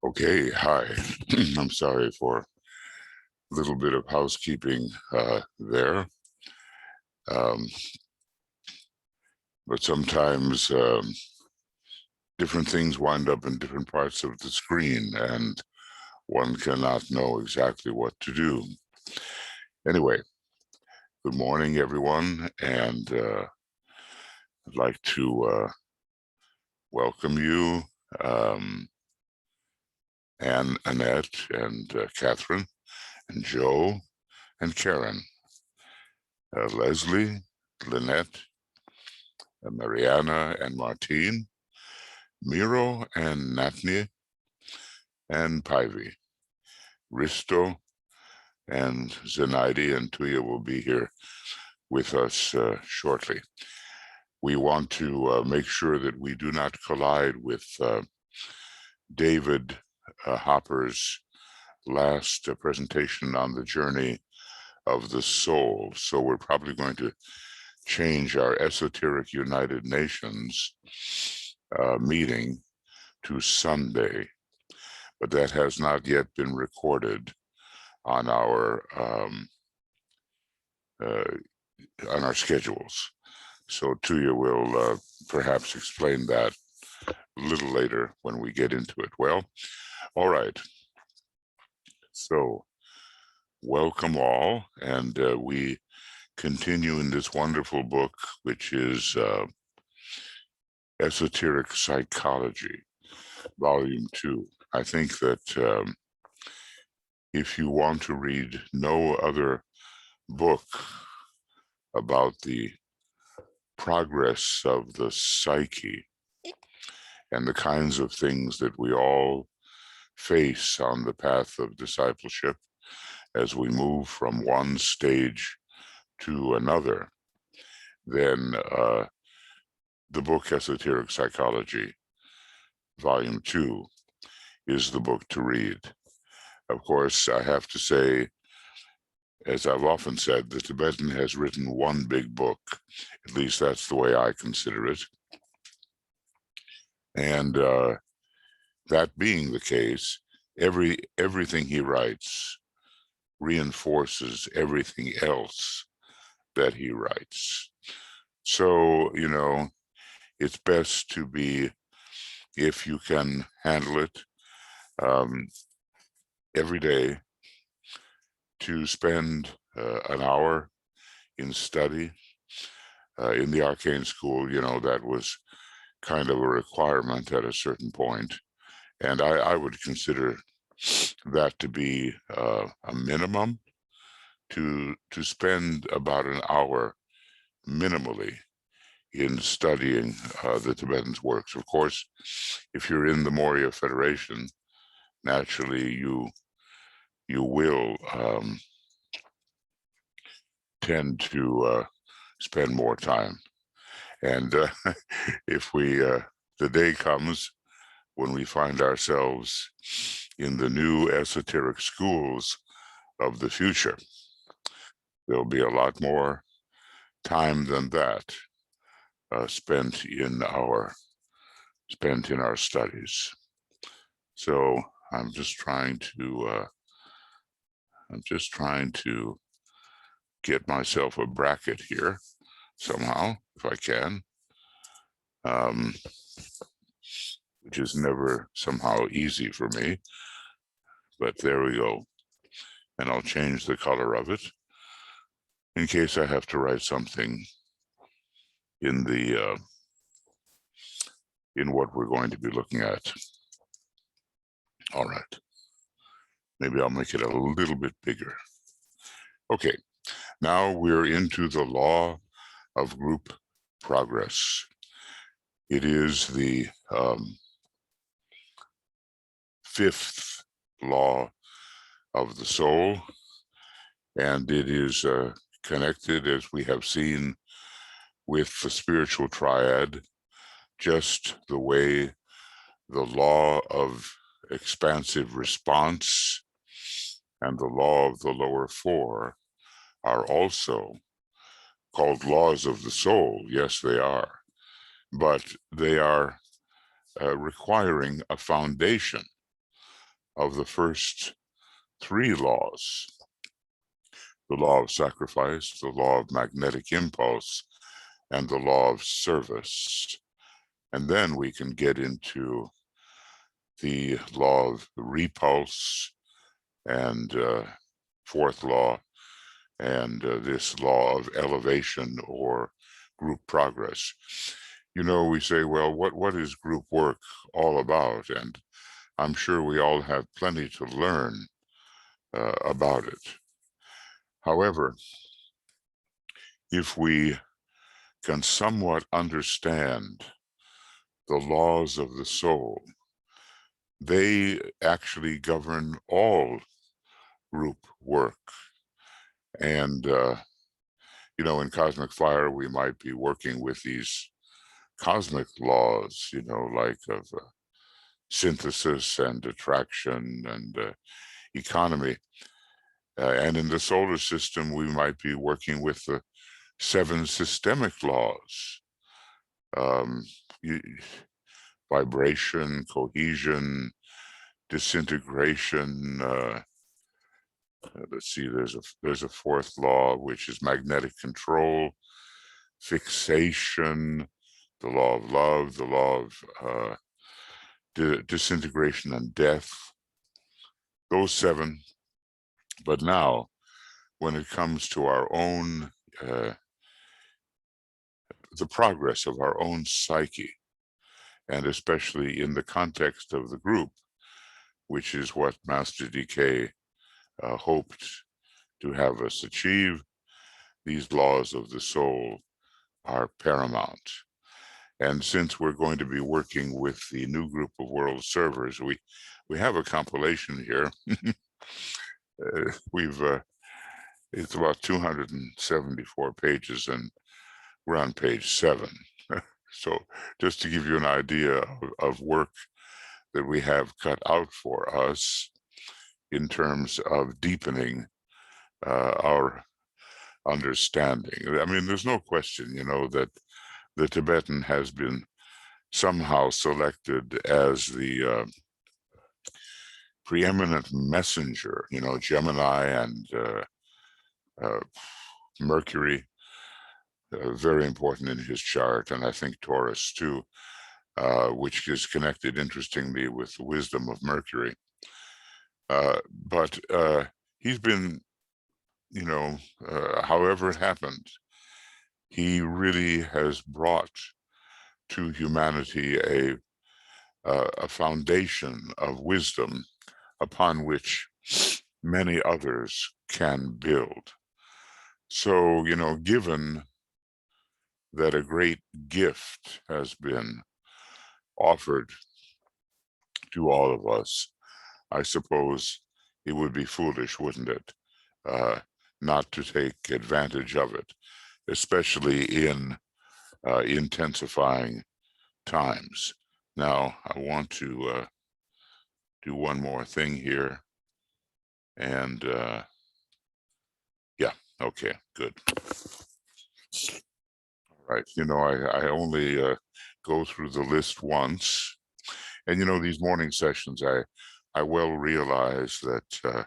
Okay, hi. I'm sorry for a little bit of housekeeping there. Um, but sometimes different things wind up in different parts of the screen and one cannot know exactly what to do. Anyway, good morning, everyone, and I'd like to welcome you, Anne, Annette, and Catherine, and Joe, and Karen, Leslie, Lynette, Mariana, and Martine, Miro, and Natni, and Pivy, Risto, and Zenaidi, and Tuya will be here with us shortly. We want to make sure that we do not collide with David Hopper's last presentation on the journey of the soul. So we're probably going to change our Esoteric United Nations meeting to Sunday, but that has not yet been recorded on our schedules. So Tuya will perhaps explain that a little later when we get into it. Well, all right. So welcome all, and we continue in this wonderful book, which is Esoteric Psychology, Volume 2. I think that if you want to read no other book about the progress of the psyche and the kinds of things that we all face on the path of discipleship as we move from one stage to another, then the book Esoteric Psychology, Volume 2, is the book to read. Of course, I have to say, as I've often said, the Tibetan has written one big book. At least that's the way I consider it. And that being the case, everything he writes reinforces everything else that he writes. So, you know, it's best to be, if you can handle it, every day to spend an hour in study. In the arcane school, you know, that was kind of a requirement at a certain point. And I would consider that to be a minimum, to spend about an hour minimally in studying the Tibetan's works. Of course, if you're in the Moria Federation, naturally you will tend to spend more time. And if the day comes when we find ourselves in the new esoteric schools of the future, there'll be a lot more time than that spent in our studies. So I'm just trying to get myself a bracket here somehow, if I can, which is never somehow easy for me, but there we go. And I'll change the color of it in case I have to write something in the in what we're going to be looking at. All right. Maybe I'll make it a little bit bigger. Okay, now we're into the law of group progress. It is the fifth law of the soul, and it is connected, as we have seen, with the spiritual triad, just the way the law of expansive response and the law of the lower four are also called laws of the soul. Yes, they are, but they are requiring a foundation of the first three laws: the law of sacrifice, the law of magnetic impulse, and the law of service. And then we can get into the law of repulse and fourth law, and this law of elevation or group progress. You know, we say, well, what is group work all about? And I'm sure we all have plenty to learn about it. However, if we can somewhat understand the laws of the soul, they actually govern all group work. And, you know, in Cosmic Fire, we might be working with these cosmic laws, you know, like of synthesis and attraction and economy. And in the solar system, we might be working with the 7 systemic laws: um, vibration, cohesion, disintegration. Let's see, there's a fourth law, which is magnetic control, fixation, the law of love, the law of disintegration and death. Those 7. But now, when it comes to our own, the progress of our own psyche, and especially in the context of the group, which is what Master DK hoped to have us achieve, these laws of the soul are paramount. And since we're going to be working with the new group of world servers, we have a compilation here. It's about 274 pages, and we're on page 7. So just to give you an idea of work that we have cut out for us in terms of deepening our understanding. I mean, there's no question, you know, that the Tibetan has been somehow selected as the preeminent messenger, you know, Gemini and Mercury, very important in his chart, and I think Taurus too, which is connected, interestingly, with the wisdom of Mercury. But he's been, you know, however it happened, he really has brought to humanity a foundation of wisdom upon which many others can build. So, you know, given that a great gift has been offered to all of us, I suppose it would be foolish, wouldn't it, not to take advantage of it, especially in intensifying times. Now, I want to do one more thing here. And yeah, okay, good. All right, you know, I only go through the list once. And, you know, these morning sessions, I well realize that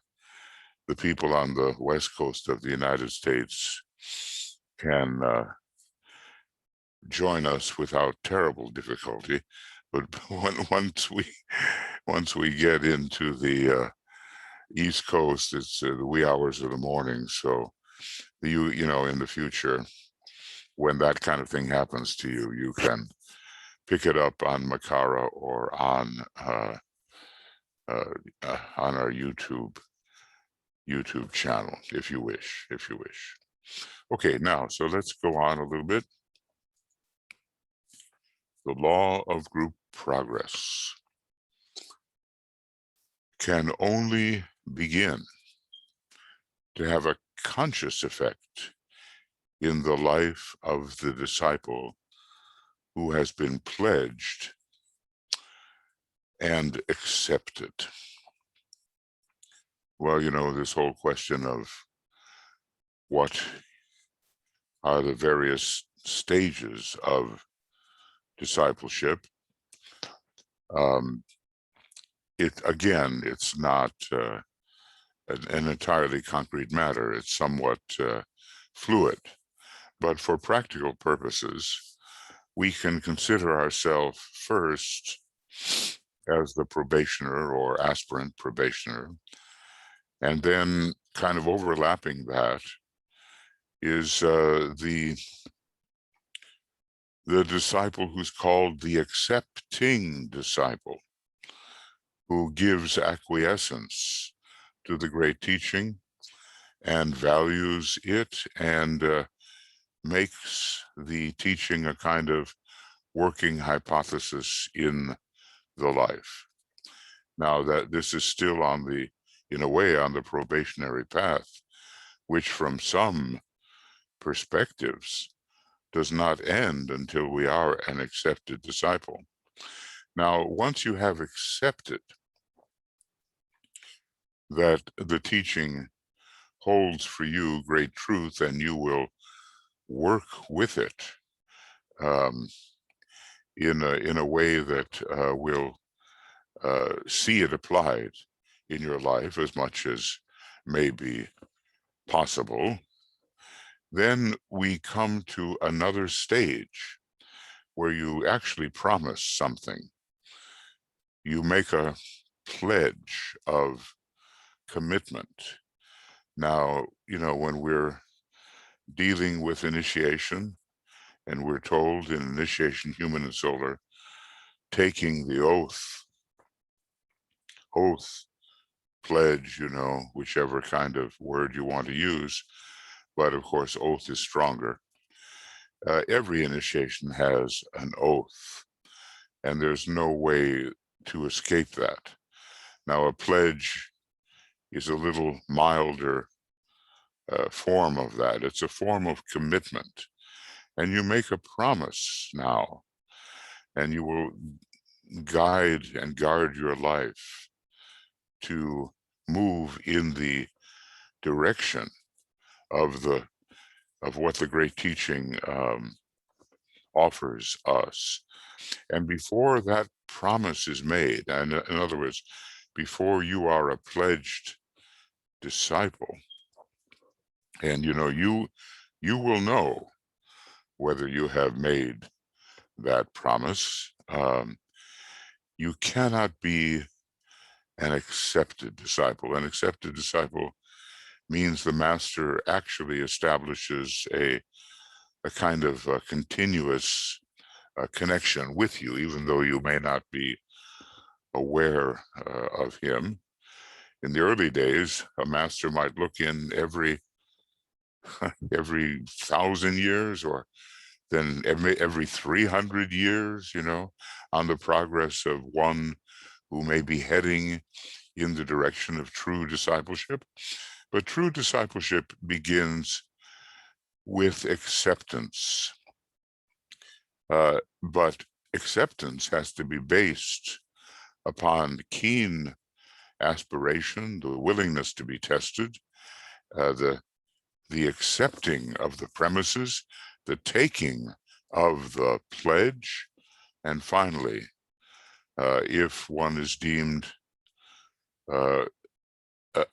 the people on the West Coast of the United States can join us without terrible difficulty. But once we get into the East Coast, it's the wee hours of the morning. So you know, in the future, when that kind of thing happens to you, you can pick it up on Makara or on our YouTube channel, if you wish. Okay, now, so let's go on a little bit. The law of group progress can only begin to have a conscious effect in the life of the disciple who has been pledged and accepted. Well, you know, this whole question of what are the various stages of discipleship, it's not an entirely concrete matter. It's somewhat fluid. But for practical purposes, we can consider ourselves first as the probationer or aspirant probationer, and then kind of overlapping that is the disciple who's called the accepting disciple, who gives acquiescence to the great teaching and values it and makes the teaching a kind of working hypothesis in the life. Now that this is still on the, in a way, on the probationary path, which from some perspectives does not end until we are an accepted disciple. Now, once you have accepted that the teaching holds for you great truth and you will work with it in a way that will see it applied in your life as much as may be possible, then we come to another stage where you actually promise something. You make a pledge of commitment. Now, you know, when we're dealing with initiation and we're told in initiation, human and solar, taking the oath, pledge, you know, whichever kind of word you want to use, but of course, oath is stronger. Every initiation has an oath, and there's no way to escape that. Now, a pledge is a little milder form of that. It's a form of commitment. And you make a promise now, and you will guide and guard your life to move in the direction of what the great teaching offers us. And before that promise is made, and in other words, before you are a pledged disciple, and you know, you will know whether you have made that promise. You cannot be an accepted disciple. An accepted disciple means the master actually establishes a kind of continuous connection with you, even though you may not be aware of him. In the early days, a master might look in every 1,000 years, or then every 300 years, you know, on the progress of one who may be heading in the direction of true discipleship. But true discipleship begins with acceptance. But acceptance has to be based upon keen aspiration, the willingness to be tested, the accepting of the premises, the taking of the pledge, and finally, if one is deemed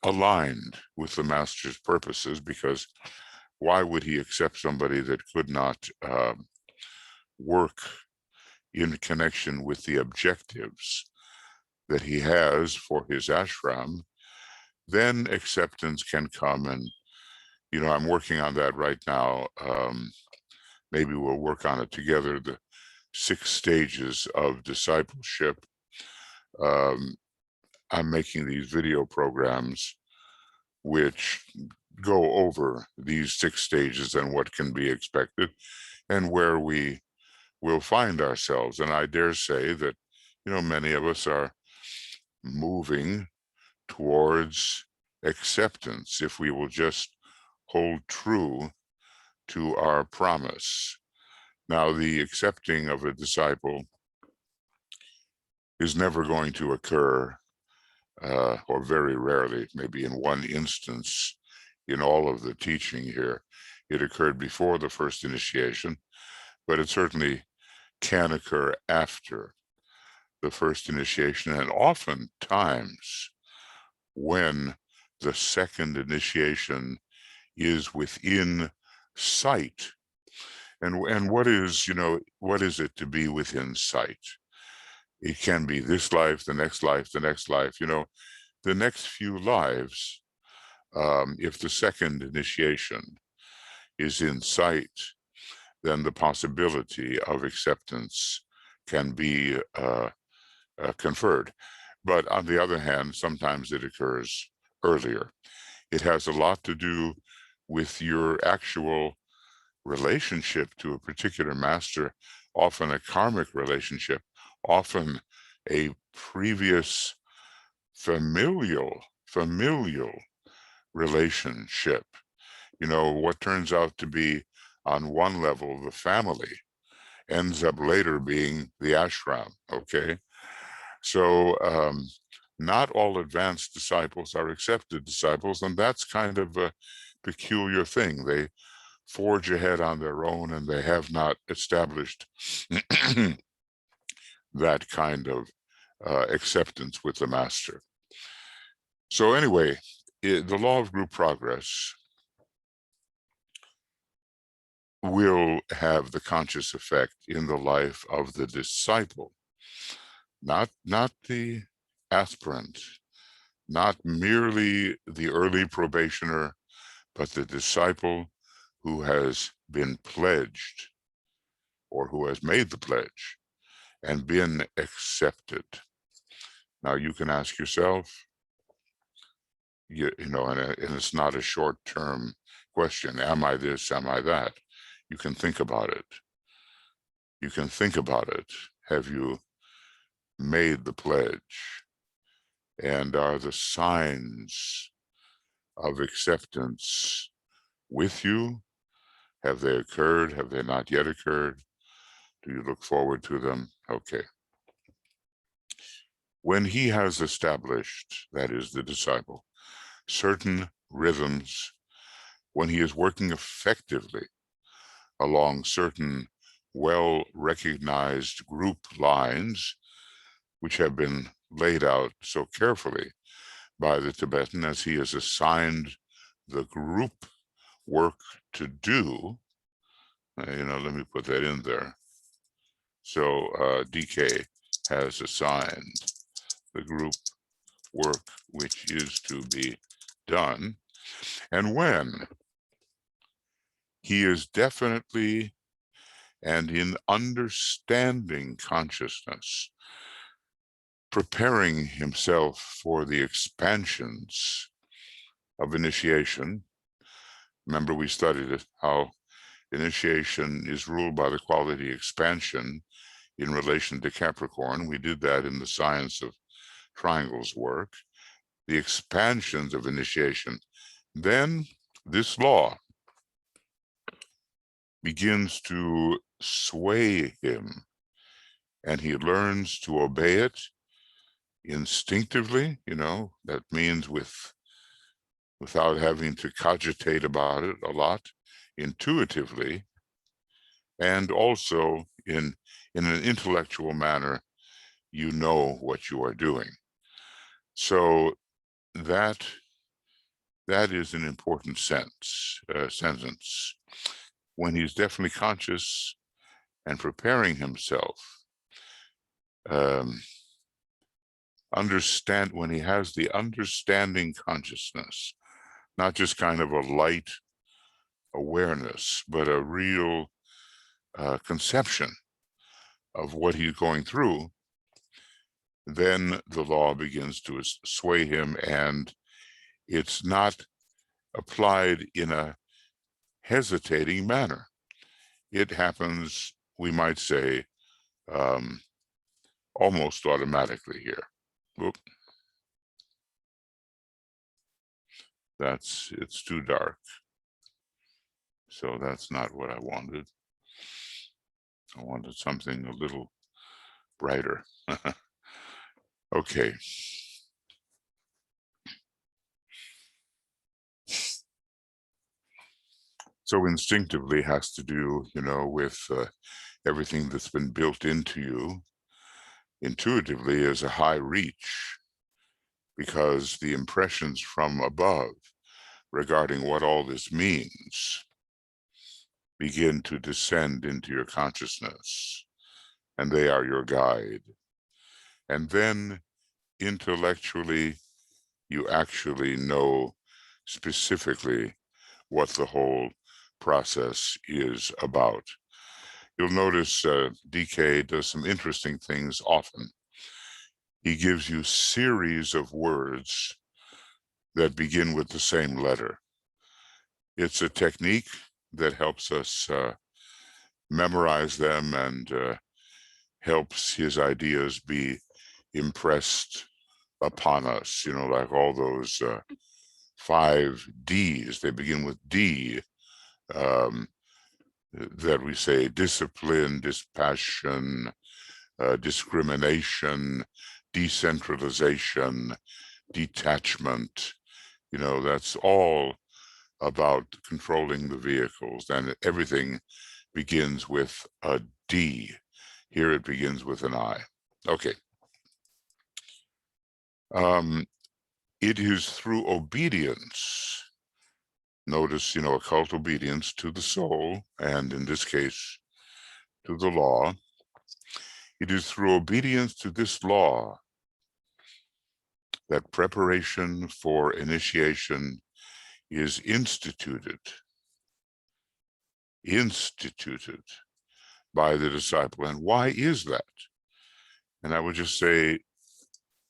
aligned with the master's purposes, because why would he accept somebody that could not work in connection with the objectives that he has for his ashram? Then acceptance can come, and you know, I'm working on that right now. Maybe we'll work on it together, the 6 stages of discipleship. I'm making these video programs which go over these 6 stages and what can be expected and where we will find ourselves. And I dare say that, you know, many of us are moving towards acceptance if we will just hold true to our promise. Now, the accepting of a disciple is never going to occur, or very rarely, maybe in one instance in all of the teaching here. It occurred before the first initiation, but it certainly can occur after. the first initiation, and oftentimes when the second initiation is within sight. And what is, what is it to be within sight? It can be this life, the next life, the next life, the next few lives. If the second initiation is in sight, then the possibility of acceptance can be conferred. But on the other hand, sometimes it occurs earlier. It has a lot to do with your actual relationship to a particular master, often a karmic relationship, often a previous familial relationship. What turns out to be on one level the family ends up later being the ashram. Okay, so not all advanced disciples are accepted disciples, and that's kind of a peculiar thing. They forge ahead on their own, and they have not established that kind of acceptance with the master. So anyway, the law of group progress will have the conscious effect in the life of the disciple, not the aspirant, not merely the early probationer, but the disciple who has been pledged or who has made the pledge and been accepted. Now you can ask yourself, and it's not a short-term question, am I this, am I that? You can think about it. You can think about it. Have you made the pledge? And are the signs of acceptance with you? Have they occurred? Have they not yet occurred? Do you look forward to them? Okay. When he has established, that is the disciple, certain rhythms, when he is working effectively along certain well-recognized group lines, which have been laid out so carefully by the Tibetan as he is assigned the group work to do. Let me put that in there. So DK has assigned the group work which is to be done. And when he is definitely and in understanding consciousness, preparing himself for the expansions of initiation. Remember, we studied it, how initiation is ruled by the quality expansion in relation to Capricorn. We did that in the Science of Triangles work. The expansions of initiation. Then this law begins to sway him, and he learns to obey it instinctively. That means without having to cogitate about it a lot, intuitively, and also in an intellectual manner. You know what you are doing. So that is an important sentence. When he's definitely conscious and preparing himself, when he has the understanding consciousness, not just kind of a light awareness, but a real conception of what he's going through, then the law begins to sway him, and it's not applied in a hesitating manner. It happens, we might say, almost automatically here. Oop. It's too dark. So that's not what I wanted. I wanted something a little brighter. Okay. So instinctively has to do, with everything that's been built into you. intuitively as a high reach, because the impressions from above regarding what all this means begin to descend into your consciousness, and they are your guide. And then intellectually, you actually know specifically what the whole process is about. You'll notice DK does some interesting things often. He gives you series of words that begin with the same letter. It's a technique that helps us memorize them and helps his ideas be impressed upon us, you know, like all those 5 Ds. They begin with D, that we say: discipline, dispassion, discrimination, decentralization, detachment. You know, that's all about controlling the vehicles, and everything begins with a D. Here it begins with an I. Okay. It is through obedience. Notice, you know, occult obedience to the soul, and in this case, to the law. It is through obedience to this law that preparation for initiation is instituted by the disciple. And why is that? And I would just say,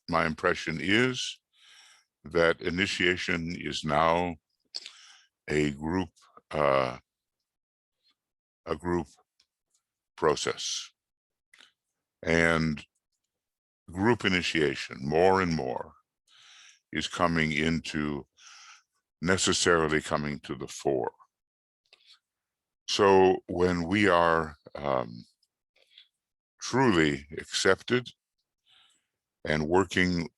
my impression is that initiation is now a group process. And group initiation, more and more, is necessarily coming to the fore. So when we are truly accepted and working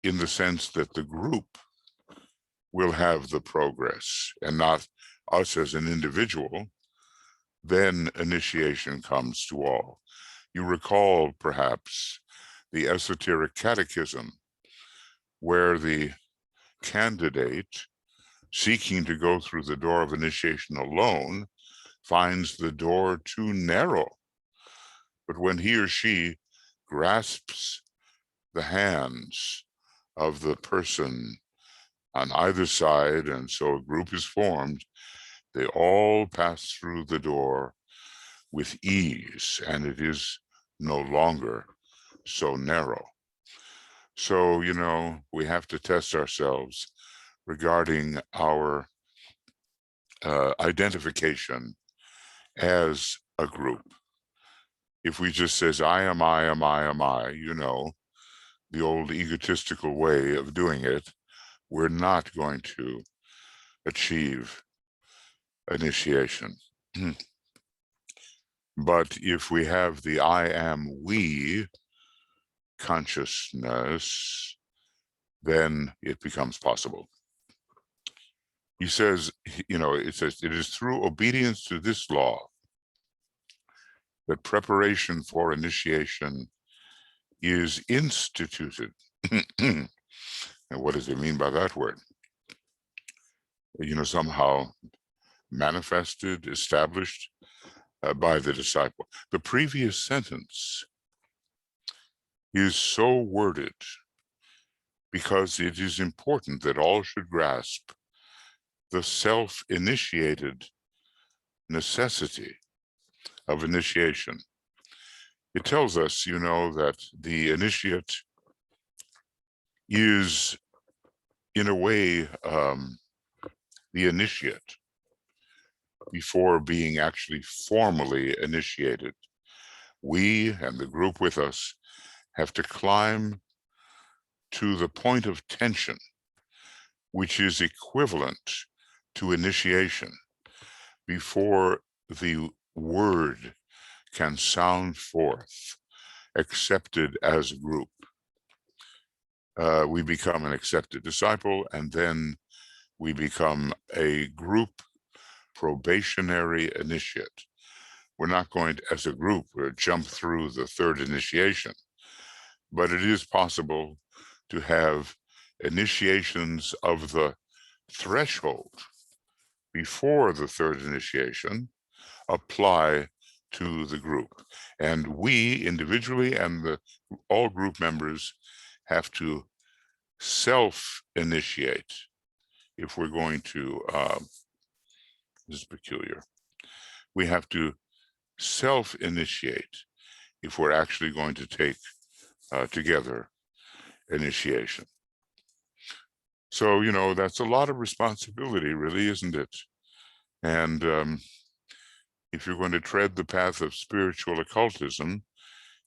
in the sense that the group will have the progress and not us as an individual, then initiation comes to all. You recall perhaps the Esoteric Catechism, where the candidate seeking to go through the door of initiation alone finds the door too narrow. But when he or she grasps the hands of the person on either side, and so a group is formed, they all pass through the door with ease, and it is no longer so narrow. So, you know, we have to test ourselves regarding our identification as a group. If we just says, I am I, you know, the old egotistical way of doing it, we're not going to achieve initiation. But if we have the I am we consciousness, then it becomes possible. He says, you know, it says, it is through obedience to this law that preparation for initiation is instituted. And what does it mean by that word? You know, somehow manifested, established by the disciple. The previous sentence is so worded because it is important that all should grasp the self-initiated necessity of initiation. It tells us, you know, that the initiate is, in a way, the initiate before being actually formally initiated. We and the group with us have to climb to the point of tension, which is equivalent to initiation, before the word can sound forth, accepted as a group. We become an accepted disciple, and then we become a group probationary initiate. We're not going to, as a group, jump through the third initiation. but it is possible to have initiations of the threshold before the third initiation apply to the group. And we individually and all group members have to self-initiate if we're going to, this is peculiar, we have to self-initiate if we're actually going to take together initiation. So, you know, that's a lot of responsibility, really, isn't it? And if you're going to tread the path of spiritual occultism,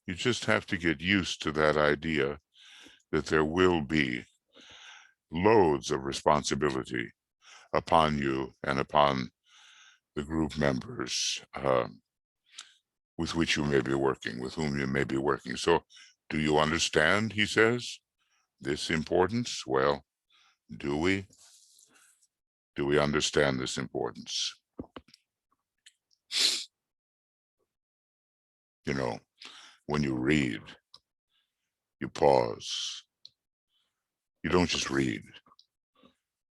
you just have to get used to that idea that there will be loads of responsibility upon you and upon the group members with which you may be working, with whom you may be working. So do you understand, he says, this importance? Well, do we? Do we understand this importance? You know, when you read, you pause. You don't just read.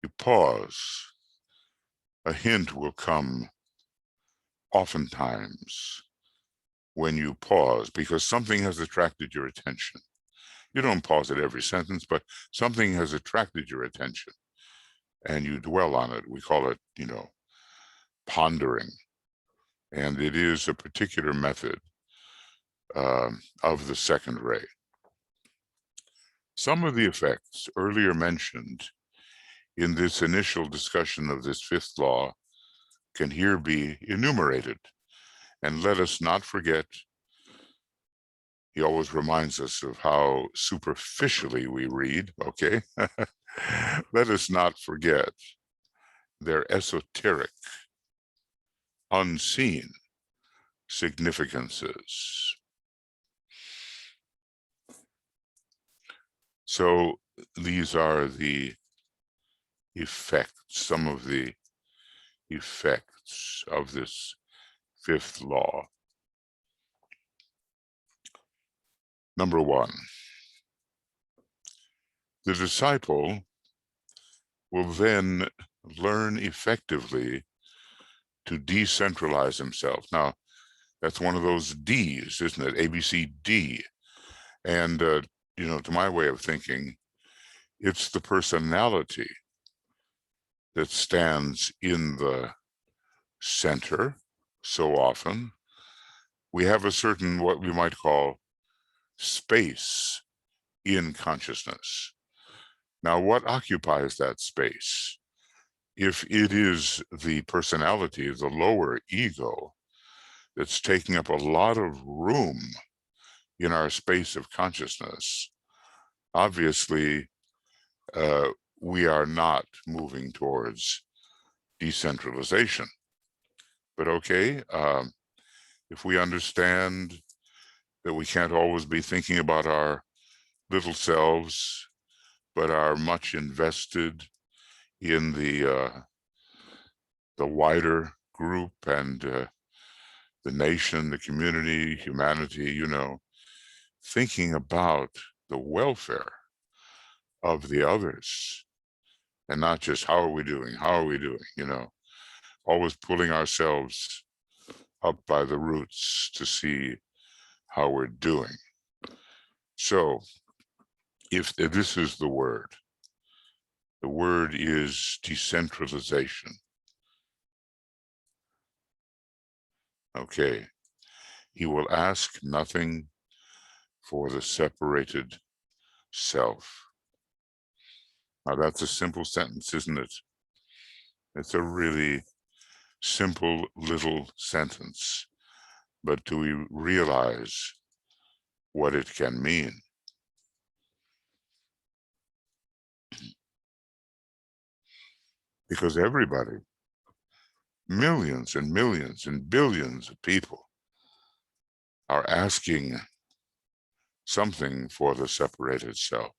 You pause. A hint will come oftentimes when you pause because something has attracted your attention. You don't pause at every sentence, but something has attracted your attention and you dwell on it. We call it, you know, pondering. And it is a particular method of the second ray. Some of the effects earlier mentioned in this initial discussion of this fifth law can here be enumerated. And let us not forget, he always reminds us of how superficially we read, okay? Let us not forget their esoteric, unseen significances. So these are the effects, some of the effects of this fifth law. Number one, the disciple will then learn effectively to decentralize himself. Now, that's one of those D's, isn't it? ABCD. And, you know, to my way of thinking, it's the personality that stands in the center so often. We have a certain, what we might call, space in consciousness. Now, what occupies that space? If it is the personality, the lower ego, that's taking up a lot of room in our space of consciousness, obviously, we are not moving towards decentralization. But okay, if we understand that we can't always be thinking about our little selves, but are much invested in the wider group and the nation, the community, humanity, you know, thinking about the welfare of the others and not just how are we doing, you know, always pulling ourselves up by the roots to see how we're doing. So if this is the word is decentralization. Okay, he will ask nothing for the separated self. Now that's a simple sentence, isn't it? It's a really simple little sentence, but do we realize what it can mean? Because everybody, millions and millions and billions of people are asking something for the separated self.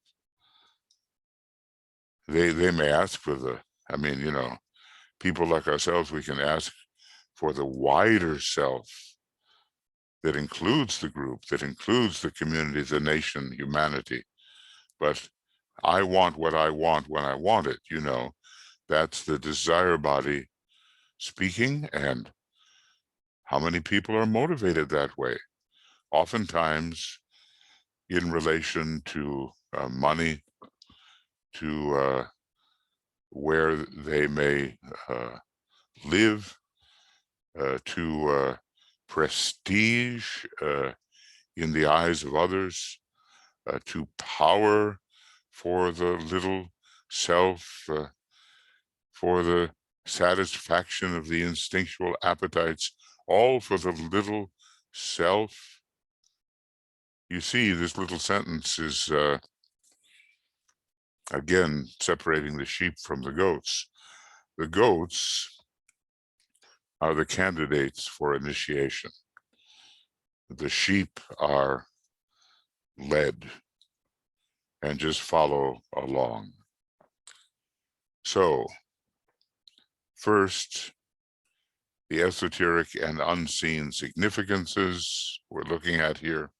They may ask for the, I mean, you know, people like ourselves, we can ask for the wider self that includes the group, that includes the community, the nation, humanity. But I want what I want when I want it, you know. That's the desire body speaking, and how many people are motivated that way? Oftentimes in relation to money, to where they may live, to prestige in the eyes of others, to power for the little self, for the satisfaction of the instinctual appetites, all for the little self. You see, this little sentence is, again, separating the sheep from the goats. The goats are the candidates for initiation. The sheep are led and just follow along. So, first, the esoteric and unseen significances we're looking at here.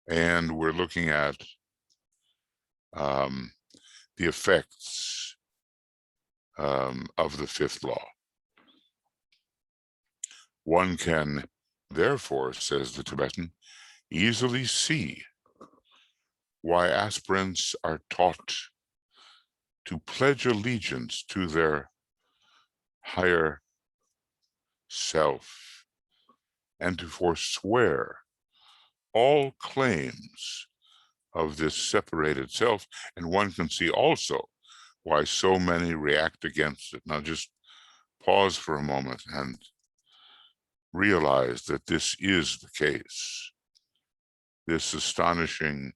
And we're looking at the effects of the fifth law. One can, therefore, says the Tibetan, easily see why aspirants are taught to pledge allegiance to their higher self and to forswear all claims of this separated self. And one can see also why so many react against it. Now just pause for a moment and realize that this is the case. This astonishing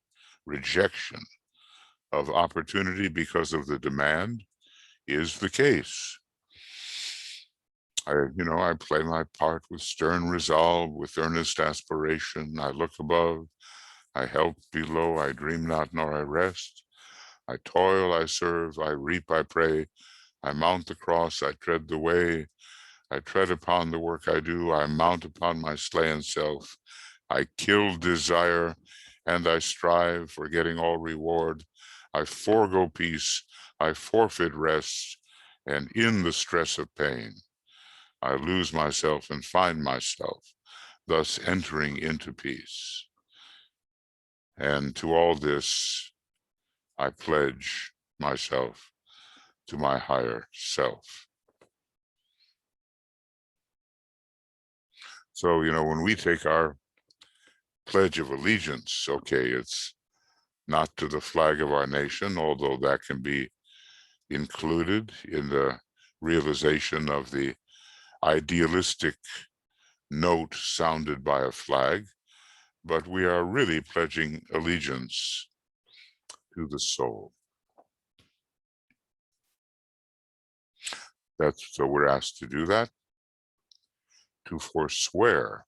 rejection of opportunity because of the demand is the case. I play my part with stern resolve, with earnest aspiration. I look above, I help below, I dream not nor I rest. I toil, I serve, I reap, I pray. I mount the cross, I tread the way. I tread upon the work I do, I mount upon my slain self. I kill desire, and I strive for getting all reward. I forego peace, I forfeit rest, and in the stress of pain, I lose myself and find myself, thus entering into peace. And to all this, I pledge myself to my higher self. So, when we take our pledge of allegiance, okay, it's not to the flag of our nation, although that can be included in the realization of the idealistic note sounded by a flag, but we are really pledging allegiance to the soul. So we're asked to do that, to forswear,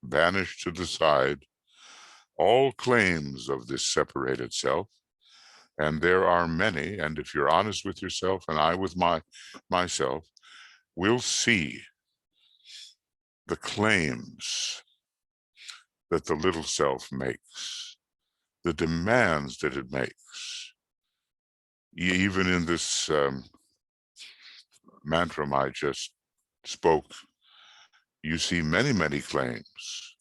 banish to the side all claims of this separated self. And there are many, and if you're honest with yourself and I with myself, we'll see the claims that the little self makes, the demands that it makes. Even in this mantra I just spoke, you see many, many claims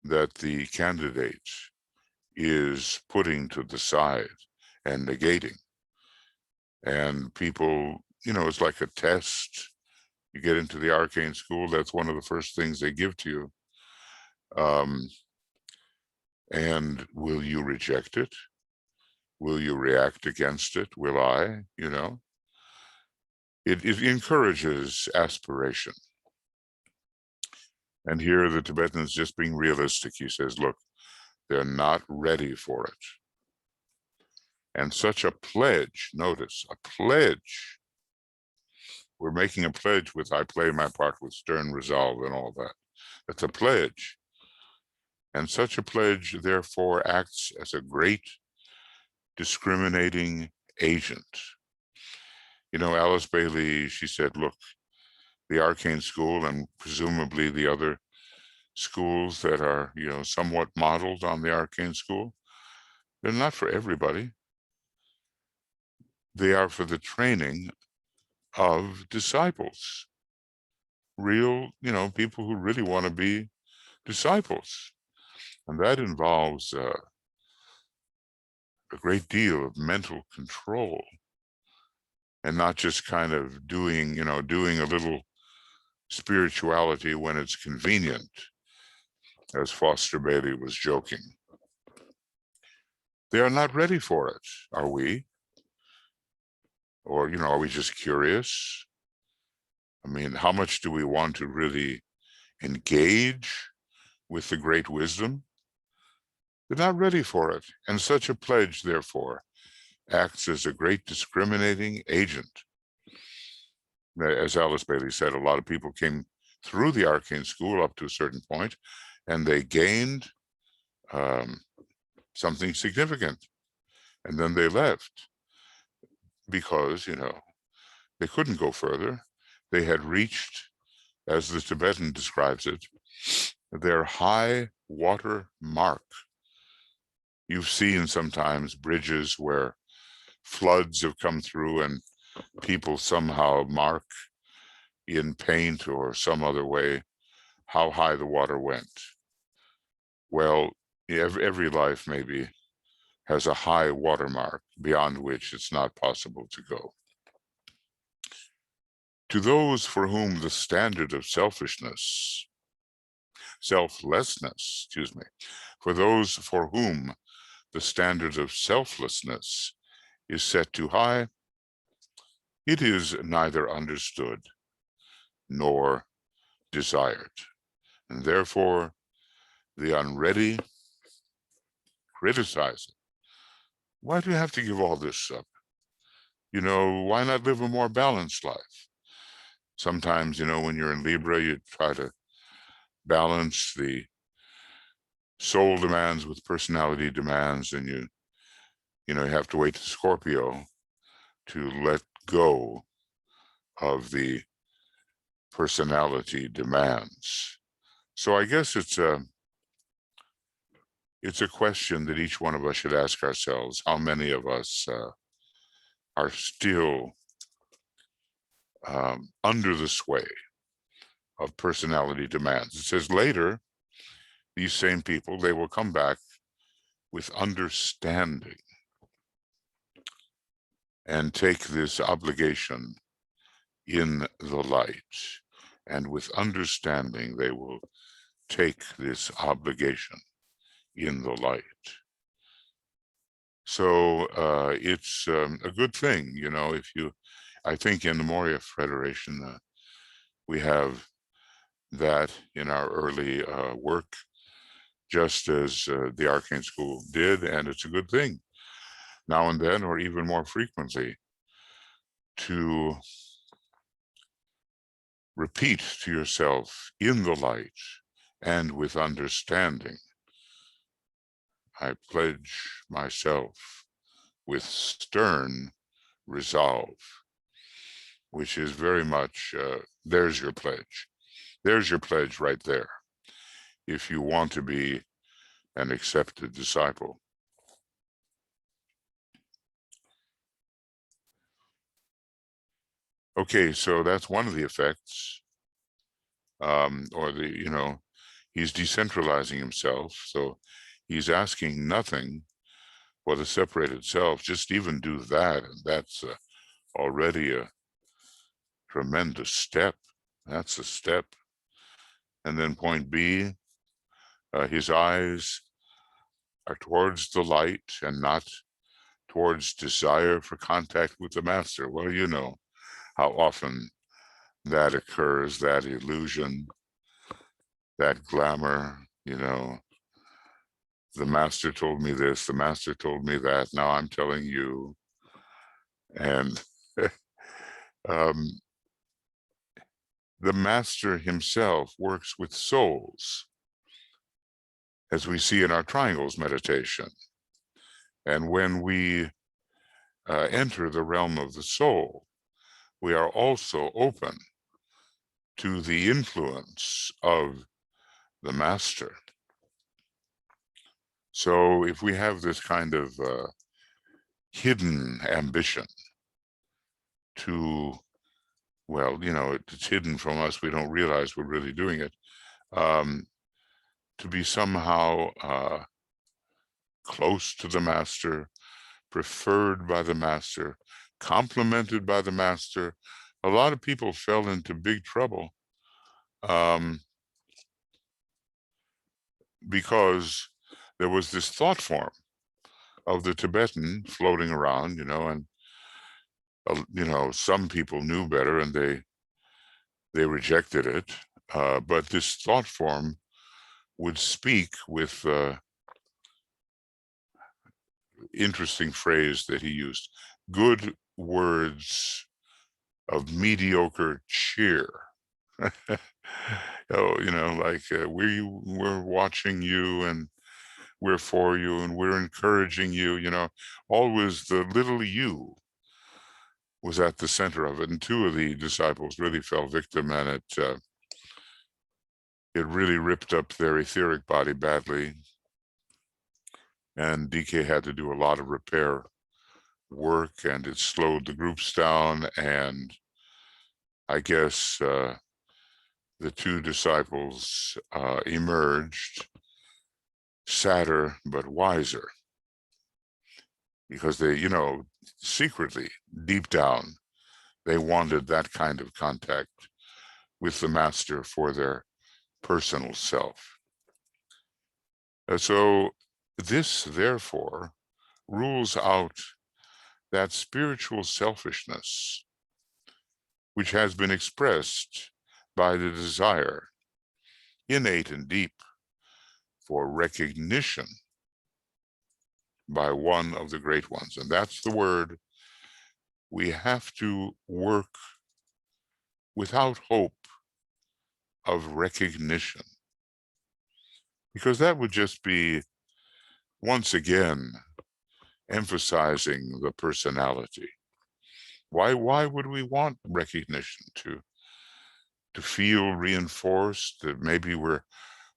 that the candidate is putting to the side and negating. And people, it's like a test. You get into the arcane school, that's one of the first things they give to you. And will you reject it? Will you react against it? Will I? It encourages aspiration. And here the Tibetan is just being realistic. He says, look, they're not ready for it. And such a pledge, notice, a pledge. We're making a pledge with, I play my part with stern resolve and all that. It's a pledge. And such a pledge, therefore, acts as a great discriminating agent. Alice Bailey, she said, look, the arcane school and presumably the other schools that are, somewhat modeled on the arcane school, they're not for everybody. They are for the training of disciples, real, people who really want to be disciples. And that involves a great deal of mental control and not just kind of doing a little spirituality when it's convenient, as Foster Bailey was joking. They are not ready for it, are we? Or, are we just curious? I mean, how much do we want to really engage with the great wisdom? They're not ready for it. And such a pledge, therefore, acts as a great discriminating agent. As Alice Bailey said, a lot of people came through the arcane school up to a certain point, and they gained something significant. And then they left because, they couldn't go further. They had reached, as the Tibetan describes it, their high water mark. You've seen sometimes bridges where floods have come through and people somehow mark in paint or some other way how high the water went. Well, every life maybe has a high watermark beyond which it's not possible to go. To those for whom the standard of selflessness, for those for whom the standard of selflessness is set too high, it is neither understood nor desired. And therefore, the unready criticize it. Why do you have to give all this up? Why not live a more balanced life? Sometimes, when you're in Libra, you try to balance the soul demands with personality demands, and you have to wait to Scorpio to let go of the personality demands. So I guess it's a question that each one of us should ask ourselves. How many of us are still under the sway of personality demands? It says later, these same people, they will come back with understanding and take this obligation in the light. And with understanding, they will take this obligation in the light. So it's a good thing, I think in the Moria Federation, we have that in our early work, just as the Arcane School did, and it's a good thing now and then, or even more frequently, to repeat to yourself in the light and with understanding, I pledge myself with stern resolve, which is very much, there's your pledge. There's your pledge right there, if you want to be an accepted disciple. Okay, so that's one of the effects, he's decentralizing himself. So he's asking nothing for the separated self. Just even do that, and that's already a tremendous step. That's a step. And then point B, his eyes are towards the light and not towards desire for contact with the master. Well, you know how often that occurs, that illusion, that glamour, the master told me this, the master told me that, now I'm telling you. And the master himself works with souls, as we see in our triangles meditation. And when we enter the realm of the soul, we are also open to the influence of the master. So if we have this kind of hidden ambition to, well, it's hidden from us, we don't realize we're really doing it, to be somehow close to the master, preferred by the master, complimented by the master, a lot of people fell into big trouble because there was this thought form of the Tibetan floating around, and some people knew better and they rejected it. But this thought form would speak with interesting phrase that he used: good words of mediocre cheer. Like we're watching you and we're for you and we're encouraging you, always the little you was at the center of it. And two of the disciples really fell victim, and it really ripped up their etheric body badly. And DK had to do a lot of repair work, and it slowed the groups down. And I guess the two disciples emerged sadder but wiser, because they, secretly, deep down, they wanted that kind of contact with the master for their personal self. So this, therefore, rules out that spiritual selfishness which has been expressed by the desire, innate and deep, for recognition by one of the great ones. And that's the word. We have to work without hope of recognition, because that would just be, once again, emphasizing the personality. Why would we want recognition? To feel reinforced that maybe we're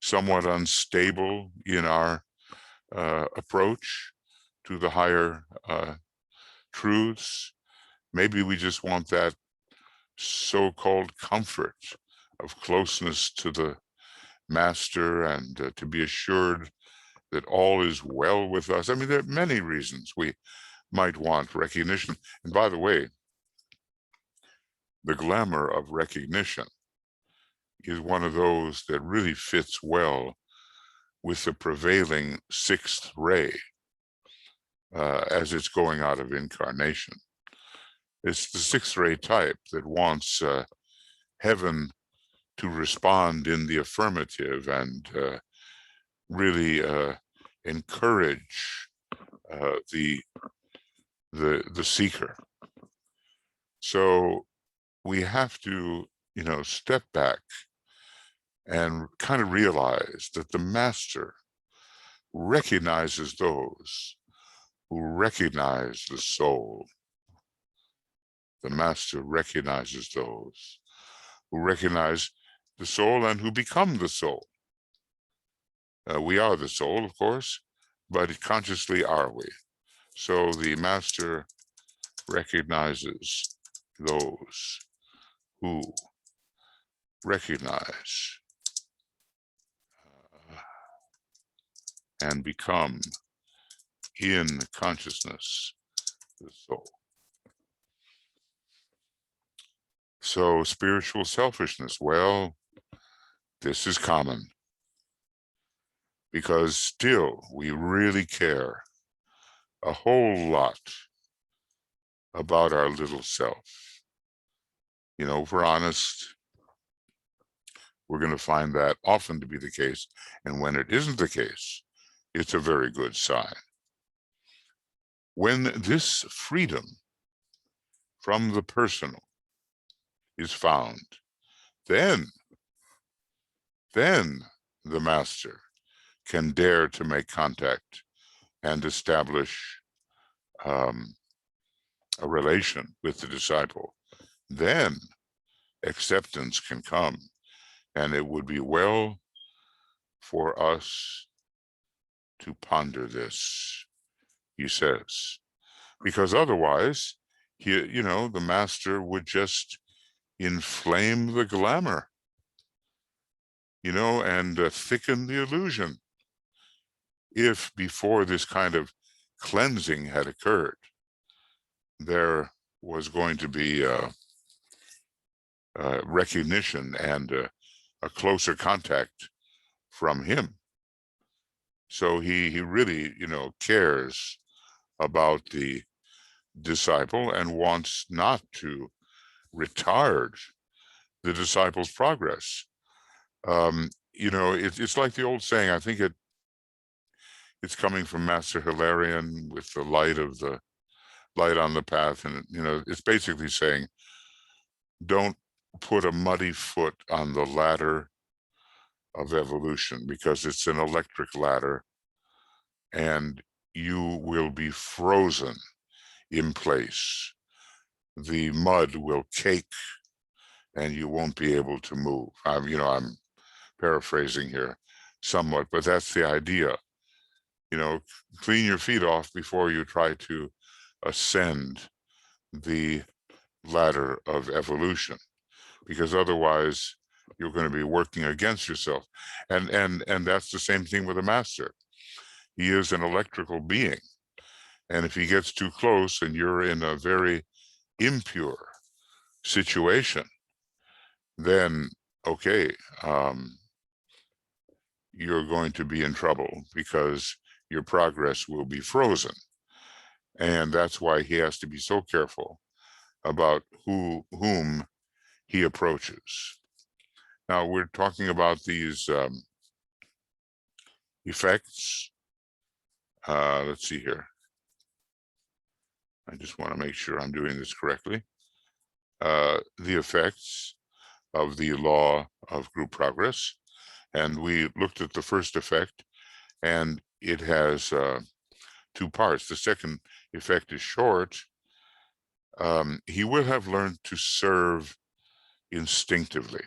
somewhat unstable in our approach to the higher truths. Maybe we just want that so-called comfort of closeness to the master, and to be assured that all is well with us. I mean, there are many reasons we might want recognition. And by the way, the glamour of recognition is one of those that really fits well with the prevailing sixth ray as it's going out of incarnation. It's the sixth ray type that wants heaven to respond in the affirmative and really encourage the seeker. So we have to, step back and kind of realize that the master recognizes those who recognize the soul. The master recognizes those who recognize the soul and who become the soul. We are the soul, of course, but consciously are we? So the master recognizes those who recognize and become in consciousness the soul. So spiritual selfishness, well, this is common, because still we really care a whole lot about our little self. If we're honest, we're going to find that often to be the case. And when it isn't the case, it's a very good sign. When this freedom from the personal is found, then the master can dare to make contact and establish a relation with the disciple. Then acceptance can come. And it would be well for us to ponder this, he says, because otherwise, the master would just inflame the glamour, and thicken the illusion. If before this kind of cleansing had occurred, there was going to be recognition and a closer contact from him. So he really, cares about the disciple and wants not to retard the disciple's progress. It's like the old saying, I think it's coming from Master Hilarion with the light on the path. And, it's basically saying, don't put a muddy foot on the ladder of evolution, because it's an electric ladder and you will be frozen in place. The mud will cake and you won't be able to move. I'm paraphrasing here somewhat, but that's the idea. Clean your feet off before you try to ascend the ladder of evolution, because otherwise you're going to be working against yourself. And that's the same thing with a master. He is an electrical being. And if he gets too close and you're in a very impure situation, then, okay, you're going to be in trouble, because your progress will be frozen. And that's why he has to be so careful about whom he approaches. Now, we're talking about these effects. Let's see here. I just want to make sure I'm doing this correctly. The effects of the law of group progress. And we looked at the first effect, and it has two parts. The second effect is short. He will have learned to serve instinctively.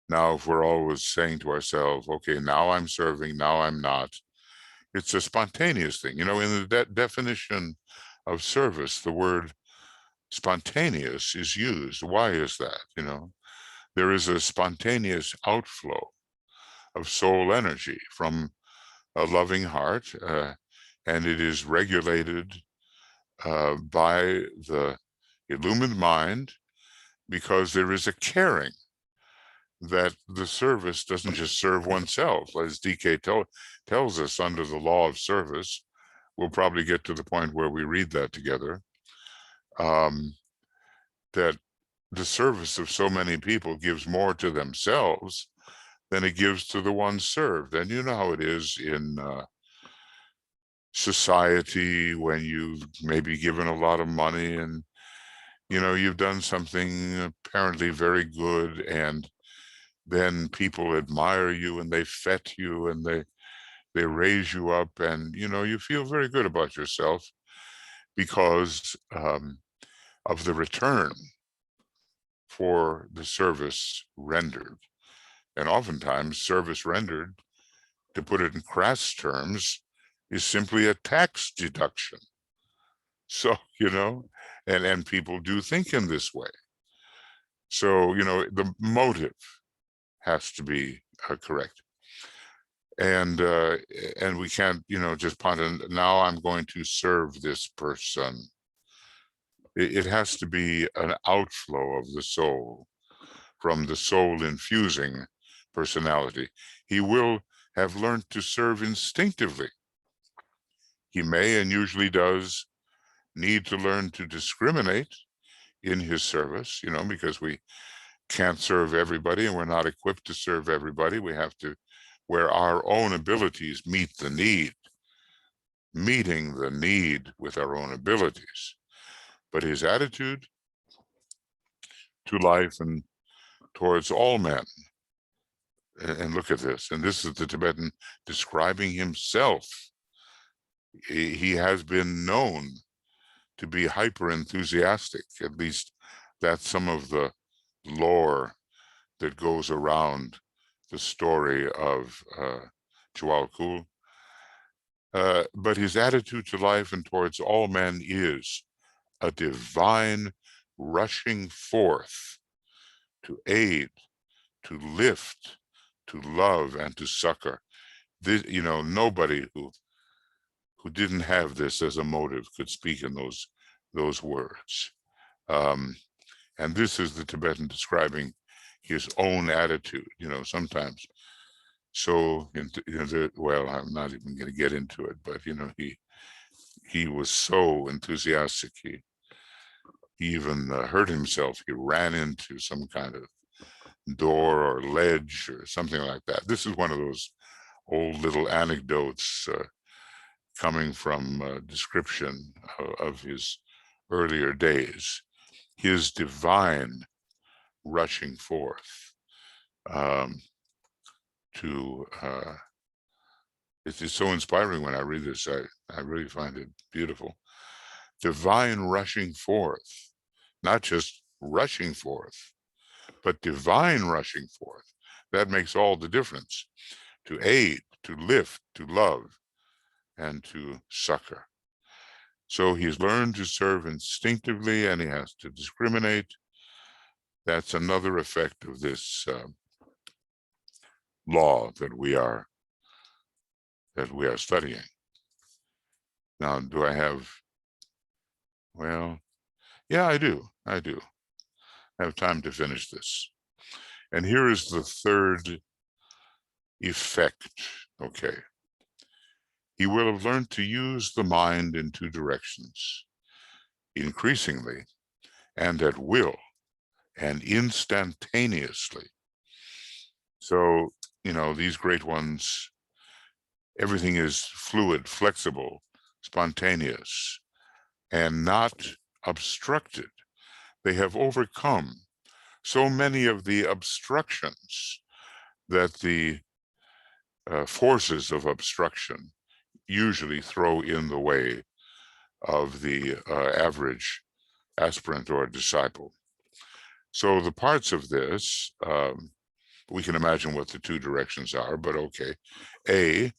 Now, if we're always saying to ourselves, okay, now I'm serving, now I'm not, it's a spontaneous thing. In the definition of service, the word spontaneous is used. Why is that? There is a spontaneous outflow of soul energy from a loving heart, and it is regulated by the illumined mind, because there is a caring that the service doesn't just serve oneself, as DK tells us under the law of service. We'll probably get to the point where we read that together, that the service of so many people gives more to themselves than it gives to the ones served. And you know how it is in society, when you've maybe given a lot of money and you've done something apparently very good, and then people admire you and they fet you and they raise you up, and you feel very good about yourself because of the return for the service rendered. And oftentimes service rendered, to put it in crass terms, is simply a tax deduction. So, and people do think in this way. So, the motive has to be correct. And we can't, just ponder, now I'm going to serve this person. It has to be an outflow of the soul, from the soul infusing personality. He will have learned to serve instinctively. He may, and usually does, need to learn to discriminate in his service, because we can't serve everybody and we're not equipped to serve everybody. We have to, where our own abilities meet the need, meeting the need with our own abilities. But his attitude to life and towards all men, and look at this, and this is the Tibetan describing himself. He has been known to be hyper enthusiastic, at least That's some of the lore that goes around the story of Chualkul. But his attitude to life and towards all men is a divine rushing forth to aid, to lift, to love, and to succor. This, nobody who didn't have this as a motive could speak in those words. And this is the Tibetan describing his own attitude, sometimes. So, well, I'm not even going to get into it, but, he was so enthusiastic. He even hurt himself. He ran into some kind of door or ledge or something like that. This is one of those old little anecdotes coming from a description of his earlier days. His divine rushing forth it's so inspiring when I read this. I really find it beautiful. Divine rushing forth, not just rushing forth, but divine rushing forth. That makes all the difference. To aid, to lift, to love, and to succor. So he's learned to serve instinctively, and he has to discriminate. That's another effect of this law that we are studying. Now, do I have? Well, yeah, I do. I have time to finish this. And here is the third effect. Okay. He will have learned to use the mind in two directions, increasingly and at will and instantaneously. So, these great ones, everything is fluid, flexible, spontaneous, and not obstructed. They have overcome so many of the obstructions that the forces of obstruction usually throw in the way of the average aspirant or disciple. So the parts of this, we can imagine what the two directions are, but okay. A,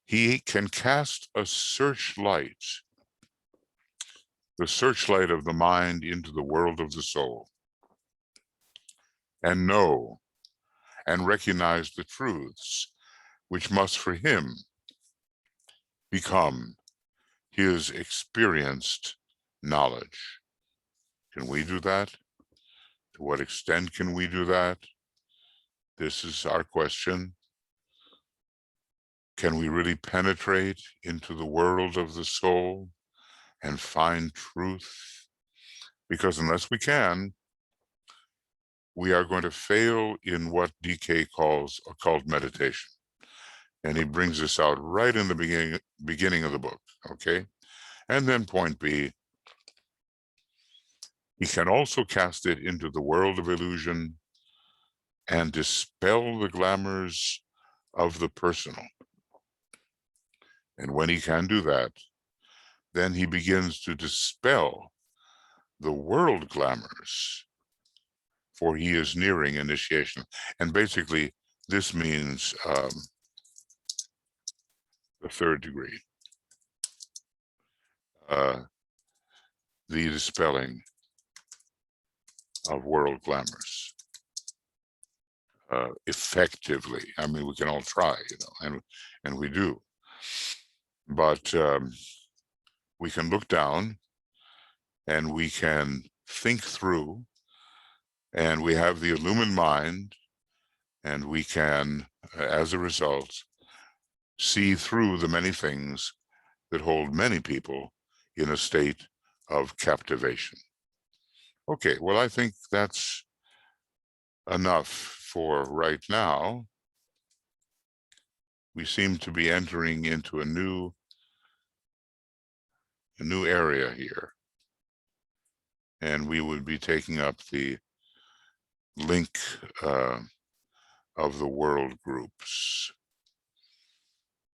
he can cast a searchlight, the searchlight of the mind into the world of the soul, and know and recognize the truths which must for him become his experienced knowledge. Can we do that? To what extent can we do that? This is our question. Can we really penetrate into the world of the soul and find truth? Because unless we can, we are going to fail in what DK calls occult meditation. And he brings this out right in the beginning of the book, okay? And then point B, he can also cast it into the world of illusion and dispel the glamours of the personal. And when he can do that, then he begins to dispel the world glamours, for he is nearing initiation. And basically, this means the third degree, the dispelling of world glamours effectively. I mean, we can all try, and we do. But we can look down and we can think through, and we have the illumined mind, and we can, as a result, see through the many things that hold many people in a state of captivation. Okay, well, I think that's enough for right now. We seem to be entering into a new area here. And we would be taking up the link of the world groups.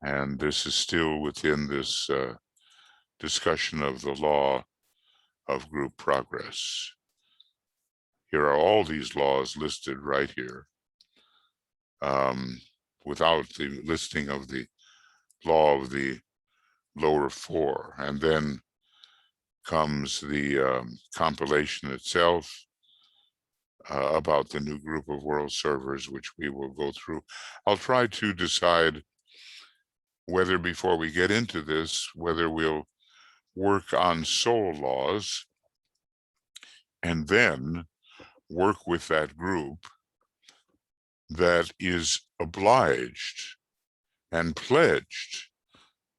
And this is still within this discussion of the law of group progress. here are all these laws listed right here, without the listing of the law of the lower four. And then comes the compilation itself about the new group of world servers, which we will go through. I'll try to decide whether, before we get into this, whether we'll work on soul laws and then work with that group that is obliged and pledged